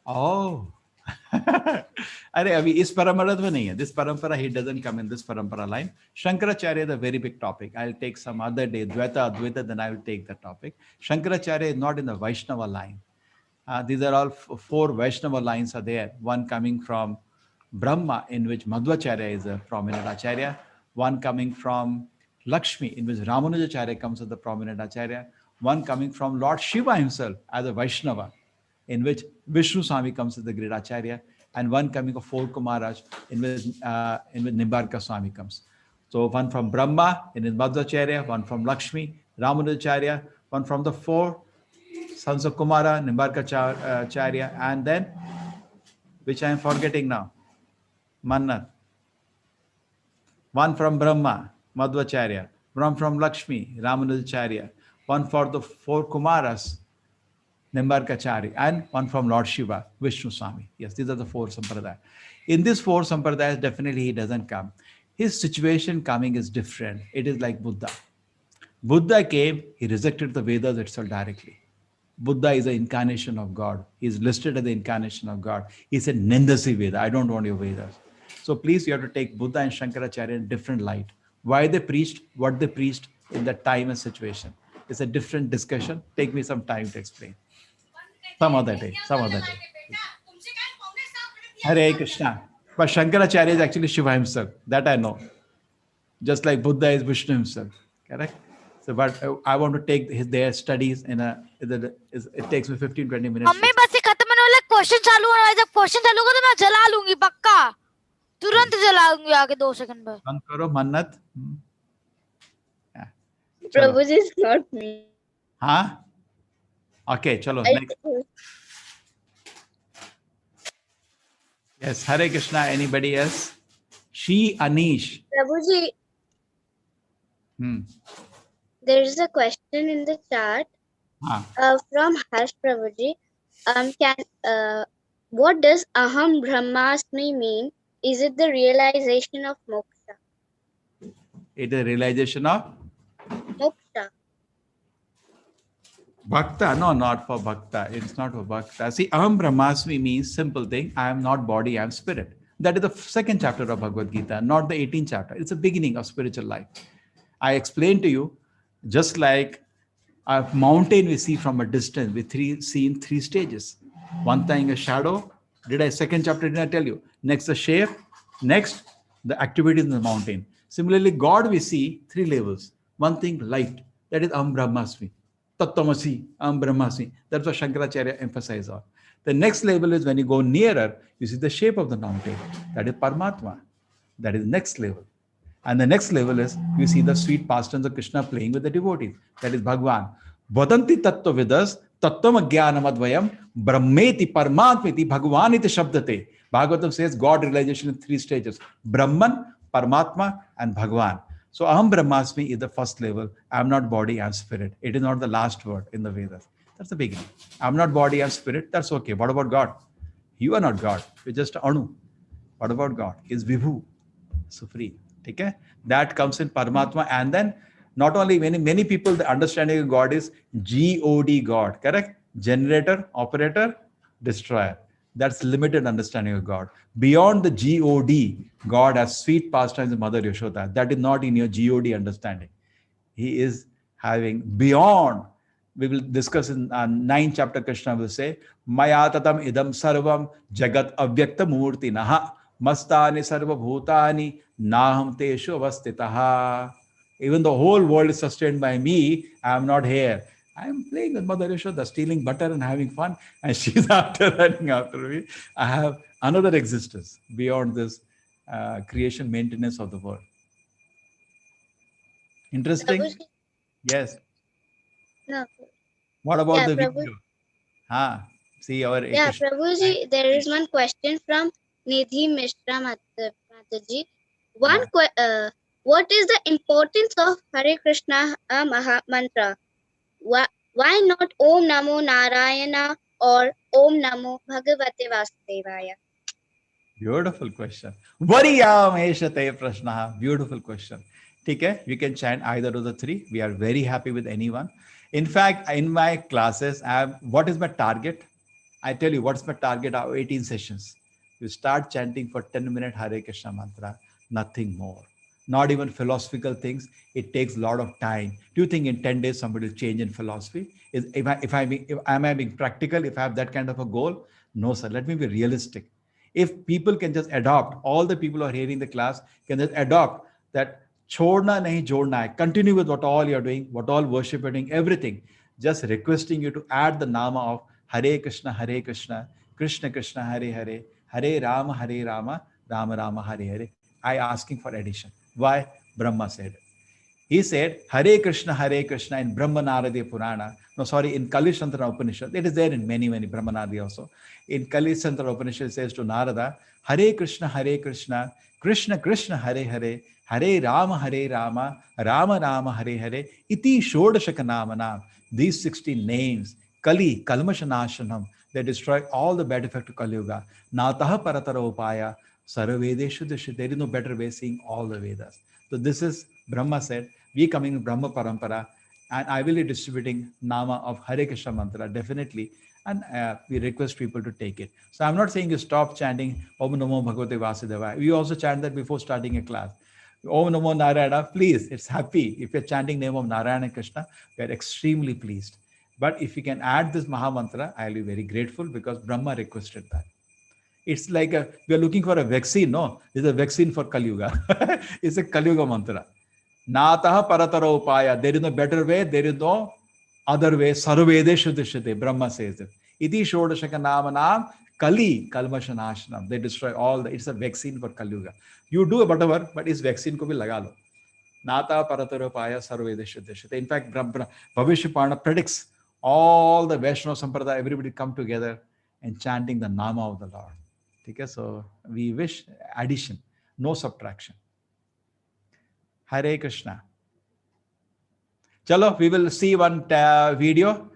Oh. अरे अभी इस परंपरा में नहीं है. This parampara, he doesn't come in this parampara line. Shankaracharya is a very big topic. I'll take some other day, Dvaita, Advaita, then I will take the topic. Shankaracharya is not in the Vaishnava line. These are all four Vaishnava lines are there. One coming from Brahma, in which Madhvacharya is a prominent acharya. One coming from Lakshmi, in which Ramanujacharya comes as the prominent Acharya, one coming from Lord Shiva himself as a Vaishnava, in which Vishnu Swami comes as the great Acharya, and one coming of four Kumaras, in which Nimbarka Swami comes. So one from Brahma, in his Madhvacharya, one from Lakshmi, Ramanujacharya, one from the four sons of Kumara, Nimbarka Charya, and then, which I am forgetting now, Mannat. One from Brahma, Madhvacharya, one from Lakshmi, Ramanujacharya, one for the four Kumaras, Nimbarkachari, and one from Lord Shiva, Vishnu Swami. Yes, these are the four sampradayas. In these four sampradayas, definitely he doesn't come. His situation coming is different. It is like Buddha. Buddha came, he rejected the Vedas itself directly. Buddha is the incarnation of God. He is listed as the incarnation of God. He said, Nindasi Veda, I don't want your Vedas. So please, you have to take Buddha and Shankaracharya in a different light. Why they preached, what they preached in that time and situation. It's a different discussion. Take me some time to explain. Some other day, some other day. Hare Krishna. But Shankaracharya is actually Shiva himself. That I know. Just like Buddha is Vishnu himself. Correct? So, but I want to take their studies it takes me 15-20 minutes. Mummy बस ये खत्म होने वाला question चालू होने वाला जब question चालू होगा तो मैं जला लूंगी पक्का तुरंत जला लूंगी आगे 2 सेकंड में बंद करो मन्नत. Prabhuji is not me. हाँ okay चलो next. Yes, Hare Krishna. Anybody else? She Anish. Prabhuji, there is a question in the chat from Harsh Prabhuji. What does Aham Brahmasmi mean? Is it the realization of moksha? It is a realization of Moksha. Bhakta. No, not for Bhakta. It's not for Bhakta. See, Aham Brahmasmi means simple thing. I am not body, I am spirit. That is the second chapter of Bhagavad Gita, not the 18th chapter. It's the beginning of spiritual life. I explained to you, just like a mountain we see from a distance, we see in 3 stages. One thing a shadow. Second chapter did I tell you? Next the shape. Next the activities in the mountain. Similarly, God we see 3 levels. One thing light. That is Aham Brahmasmi. Tattvamasi, Aham Brahmasmi. That's what Shankaracharya emphasized on. The next level is when you go nearer, you see the shape of the mountain. That is Paramatma. That is next level. And the next level is you see the sweet pastimes of Krishna playing with the devotees. That is Bhagwan. Vadanti tattva vidas tattvam ajnanamadvayam brahmeti paramatmiti bhagwaniti shabdate. Bhagavatam says God realization in 3 stages. Brahman, Paramatma and Bhagwan. So Aham Brahmasmi is the first level. I am not body, I am spirit. It is not the last word in the Vedas. That's the beginning. I am not body, I am spirit. That's okay. What about God? You are not God. You're just Anu. What about God? He is Vibhu. So free. Okay? That comes in Paramatma. And then not only many people, the understanding of God is G-O-D God. Correct? Generator, operator, destroyer. That's limited understanding of God. Beyond the G-O-D, God has sweet pastimes of Mother Yashoda. That is not in your G-O-D understanding. He is having beyond. We will discuss in 9th chapter, Krishna will say, Maya tatam idam sarvam jagat avyakta murti naha mastani sarva bhutani naham teshu avastitaha. Even the whole world is sustained by me, I am not here. I am playing with Mother Yashoda, stealing butter and having fun, and she's after running after me. I have another existence beyond this creation maintenance of the world. Interesting? Prabhuji? Yes. No. What about the Prabhu. video? See our Prabhuji, there is one question from Nidhi Mishra Mataji. What is the importance of Hare Krishna Maha Mantra? Why not Om Namo Narayana or Om Namo Bhagavate Vasudevaya? Beautiful question. Variyam eshate prashnaha. Beautiful question. Okay, you can chant either of the 3. We are very happy with anyone. In fact, in my classes, what is my target? I tell you, what's my target? Our 18 sessions. You start chanting for 10 minutes Hare Krishna mantra, nothing more. Not even philosophical things. It takes a lot of time. Do you think in 10 days somebody will change in philosophy? Am I being practical? If I have that kind of a goal? No, sir. Let me be realistic. If people can just adopt, all the people who are hearing the class can just adopt that Chorna nahi jodna hai. Continue with what all you're doing, what all worship you're doing, everything. Just requesting you to add the nama of Hare Krishna, Krishna Krishna, Hare Hare, Hare Rama, Rama Rama, Hare Hare. I asking for addition. Why? Brahma said. He said, Hare Krishna in Brahma Naradi Purana. No, sorry, in Kalishantra Upanishad. It is there in many, many Brahma Naradi also. In Kalishantra Upanishad, it says to Narada, Hare Krishna, Krishna Krishna, Hare Hare, Hare Rama, Rama Rama, Hare Hare, Iti Shodashaka Namanam. These 16 names, Kali, Kalmashanashanam, they destroy all the bad effect of Kali Yuga. Nataha Paratara Upaya, Sarvedeshu Dishya. There is no better way seeing all the Vedas. So this is Brahma said, we coming in Brahma Parampara, and I will be distributing Nama of Hare Krishna mantra, definitely. And we request people to take it. So I'm not saying you stop chanting Om Namo Bhagavate Vasudevaya. We also chant that before starting a class. Om Namo Narayana, please, it's happy. If you're chanting name of Narayana and Krishna, we are extremely pleased. But if you can add this Maha Mantra, I'll be very grateful because Brahma requested that. It's like we are looking for a vaccine. No, it's a vaccine for Kali Yuga. It's a Kali Yuga mantra. Nataha paratara upaya. There is no better way. There is no other way. Sarvede shuddhishate. Brahma says it. Iti shodashaka namanam Kali kalmashanashanam. They destroy all. It's a vaccine for Kali Yuga. You do whatever, but is vaccine ko bhi laga lo. Nata paratara upaya sarvede shuddhishate. In fact, Bhavishya predicts all the Vaishnava Sampradaya, everybody come together and chanting the Nama of the Lord. Okay, so we wish addition, no subtraction. Hare Krishna. Chalo, we will see one video,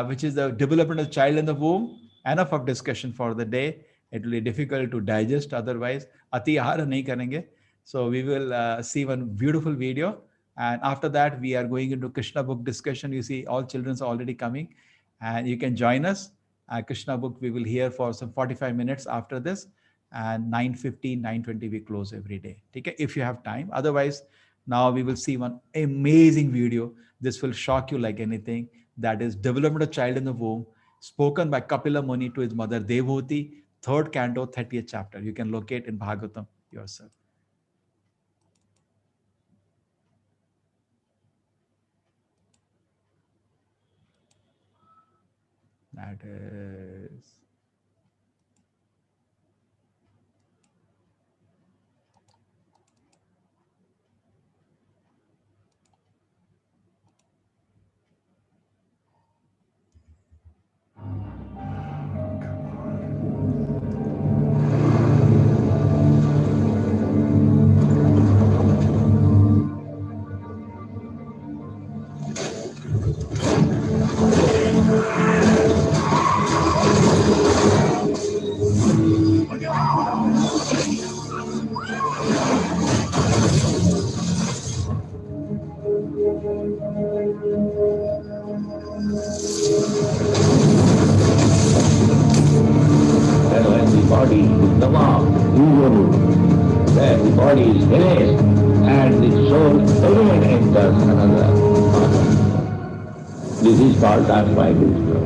which is the development of child in the womb. Enough of discussion for the day. It will be difficult to digest otherwise. Ati ahara nahi karenge. So we will see one beautiful video. And after that, we are going into Krishna book discussion. You see, all children are already coming. And you can join us. Krishna book, we will hear for some 45 minutes after this. And 9:15, 9:20, we close every day. Okay? If you have time. Otherwise, now we will see one amazing video. This will shock you like anything. That is Development of Child in the Womb, spoken by Kapila Muni to his mother Devhuti, 3rd canto, 30th chapter. You can locate in Bhagavatam yourself. That is... When the body is usually, then the body is finished and the soul again enters another body. This is called transmigration.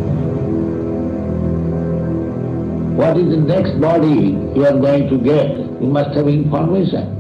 What is the next body you are going to get? You must have information.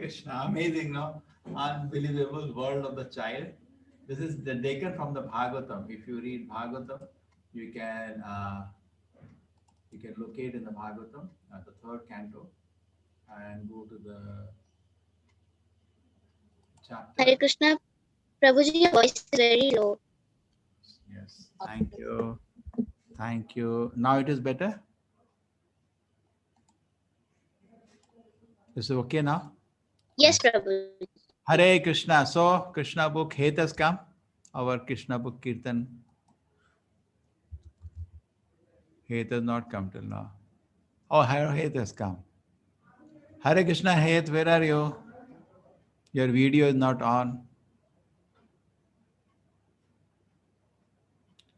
Krishna. Amazing, no? Unbelievable world of the child. This is taken from the Bhagavatam. If you read Bhagavatam, you can locate in the Bhagavatam, the third canto, and go to the chapter. Hare Krishna, Prabhuji, your voice is very low. Yes. Thank you. Thank you. Now it is better. Is it okay now? Yes, Prabhuji. Hare Krishna. So Krishna book Hate has come. Our Krishna book Kirtan Hate has not come till now. Oh, Hate has come. Hare Krishna Hate, where are you? Your video is not on.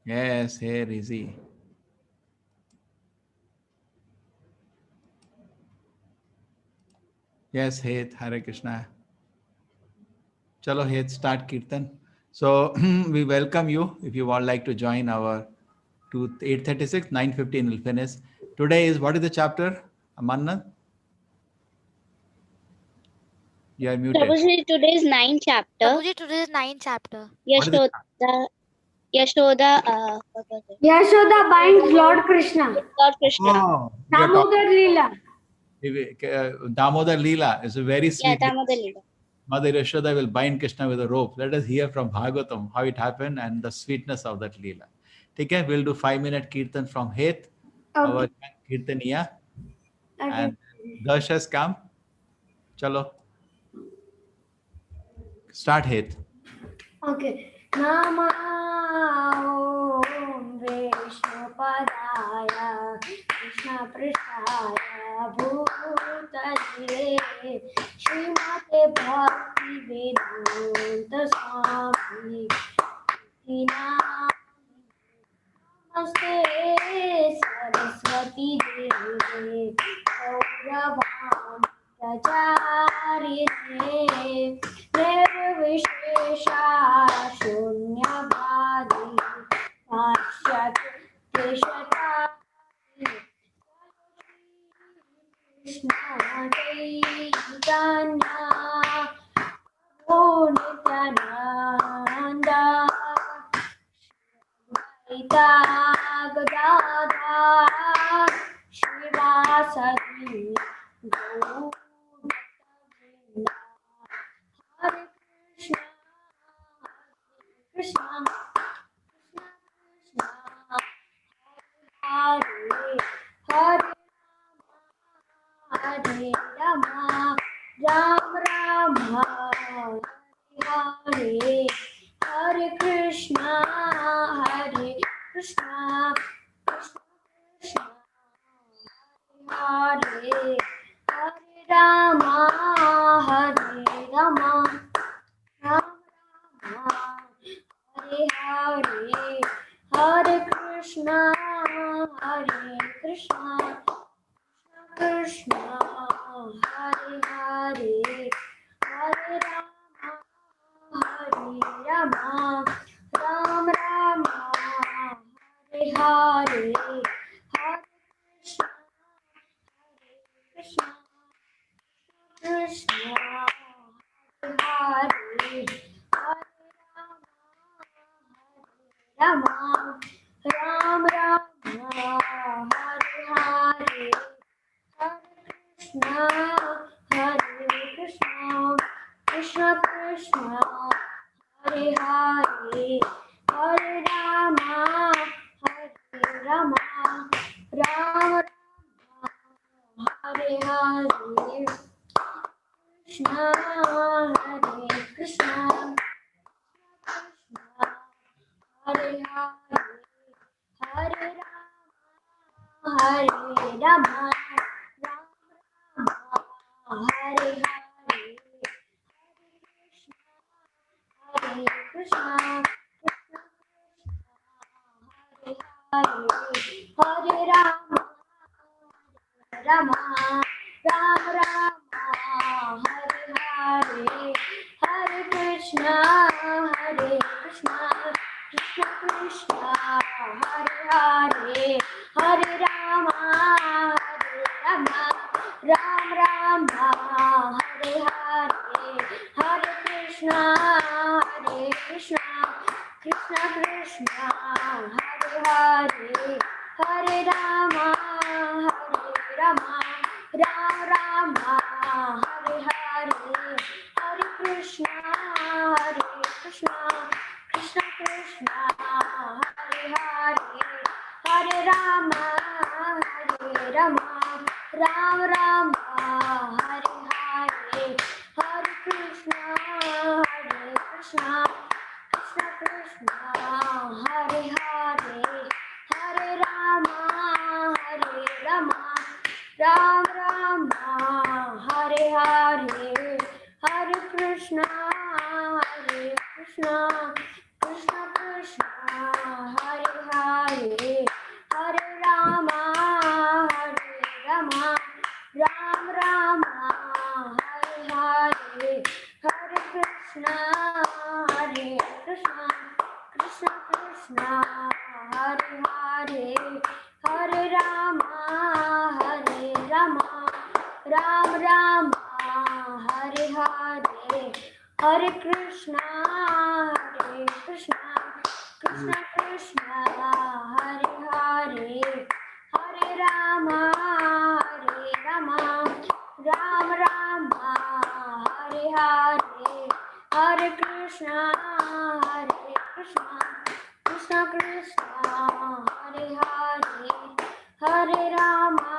Yes, here is he. Yes, Hate, Hare Krishna. Chalo, Hate, start Kirtan. So we welcome you if you would like to join our 8:36, 9:15 will finish. Today is, what is the chapter, Amanna? You are muted. Prabhuji, today's 9th chapter. Prabhuji, today is 9th chapter. What is the Yashoda, what was it? Yashoda binds Lord Krishna. Lord Krishna. Oh, we are talking- Damodar Leela. Damodar Leela is a very Yeah, sweet. Damodar Leela. Mother Yashoda will bind Krishna with a rope. Let us hear from Bhagavatam how it happened and the sweetness of that Leela. Okay, we'll do 5-minute Kirtan from Het, our Kirtaniya. And Dash has come. Chalo. Start Het. Okay. Nama Om Vishnupadaya Krishna Prishaya Bhutale Srimate Bhakti Vedanta Swami Namaste Saraswati Devi Gauravam Pracharine Nirvishesha Shunyavadi Vashyat Keshata Krishna Chaitanya Prabhu Nityananda Advaita Gadadhar Shivasati Gaur Hare Krishna, Krishna, Krishna, Hare Hare Hare Rama, Ram Rama, Hare Hare Krishna, Krishna, Krishna, Hare Hare Rama, Hare Rama. Ram Rama, Hare Hare, Hare Krishna, Krishna Krishna, Hare Hare, Hare Rama, Hare Rama, Ram Rama, Hare Hare, Hare Krishna, Krishna Krishna. Hare Rama, Ram Rama, Hare Hare, Hare Krishna, Krishna Krishna, Hare Hare, Hare Rama, Rama, Ram Rama, Hare Hare. Krishna, Hare Krishna, Hare Hare, Hare Rama, Hare Rama, Rama, Hare Hare, Hare Krishna, Hare Hare, Hare Rama, Rama, Ram Rama, Hare Hare, Hare Krishna, Krishna Krishna, Hare Hare, Hare Rama, Rama, Ram Rama, Hare Hare. Hare Hare, Hare Rama, Hare Rama, Rama Rama, Hare Hare, Hare Krishna, Hare Krishna, Krishna Krishna, Hare Hare, Hare Rama, Hare Rama, Rama Rama, Hare Hare, Hare Krishna, Hare Krishna, Krishna Krishna, Hare Hare, Hare Rama, Hare Rama, Ram Rama, Hare Hare, Hare Krishna, Hare Krishna, Krishna Krishna, Hare Hare, Hare Rama, Hare Rama, Ram Rama, Hare Hare, Hare Krishna, Hare Krishna, Krishna Krishna, Hare Hare, Hare Rama, Hare Rama, Ram Rama, Hare Hare, Hare Krishna, Hare Krishna, Krishna Krishna, Hare Hare, Hare Rama, Hare Rama, Ram Rama, Hare Hare, Hare Krishna, Hare Krishna, Krishna Krishna, Hare Hare, Hare Rama, Hare Rama, Ram Rama, Hare Hare, Hare Krishna, Hare Krishna, Krishna Krishna, Hare Hare, Hare Rama,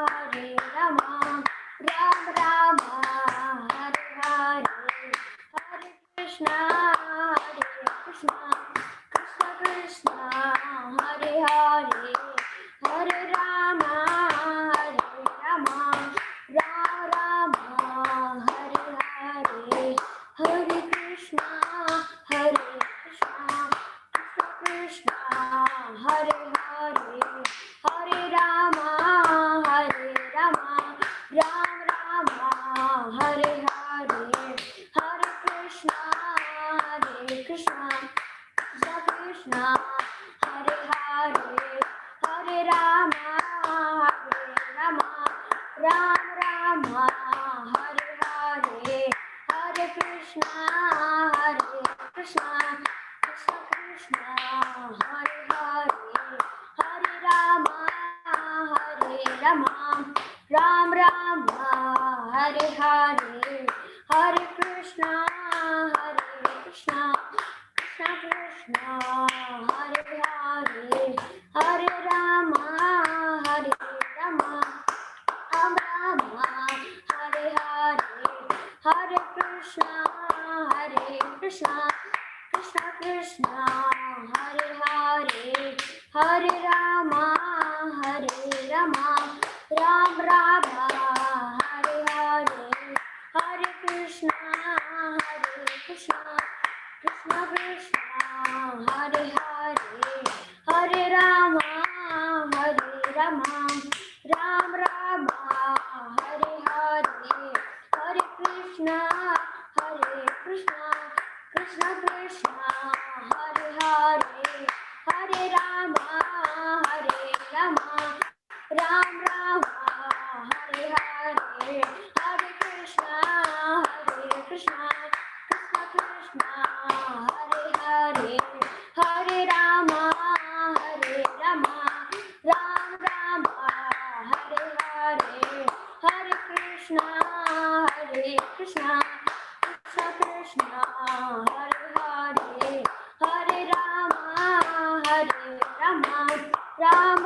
Hare Rama, Rama Rama, Hare Hare, Hare Krishna, Hare Krishna, Krishna Krishna, Hare Hare, Hare Rama, Hare Rama, Ram Rama, Hare Hare, Hare Krishna, Hare Krishna, Krishna Krishna, Hare Hare, Hare Rama, Hare Rama, Ram Rama, Hare Hare, Hare Krishna, Hare Krishna, Krishna Krishna, Hare Hare, Hare Rama, Hare Rama, Ram Rama, Hare Hare, Hare Krishna, Hare Krishna, Krishna Krishna, Hare Hare, Hare Rama, Hare Rama, Ram Rama, Hare Hare, Hare Krishna, Hare Krishna, Krishna Krishna, Hare Hare, Hare Rama, Hare Rama, Ram Rama, Hare Hare, Hare Krishna, Hare Krishna, Krishna Krishna, Hare Hare, Hare Rama, Hare Rama, Ram Rama, Hare Hare, Hare Krishna, Hare Krishna, Krishna Krishna, Hare Hare, Hare Rama, Hare Rama, Ram Rama, Hare Hare, Hare Krishna, Hare Krishna, Krishna Krishna, Hare Hare, Hare Rama, Hare Rama, Ram Rama, Hare Hare, Hare Krishna, Hare Krishna, Krishna Krishna, Hare Hare, Hare Rama, Hare Rama, Ram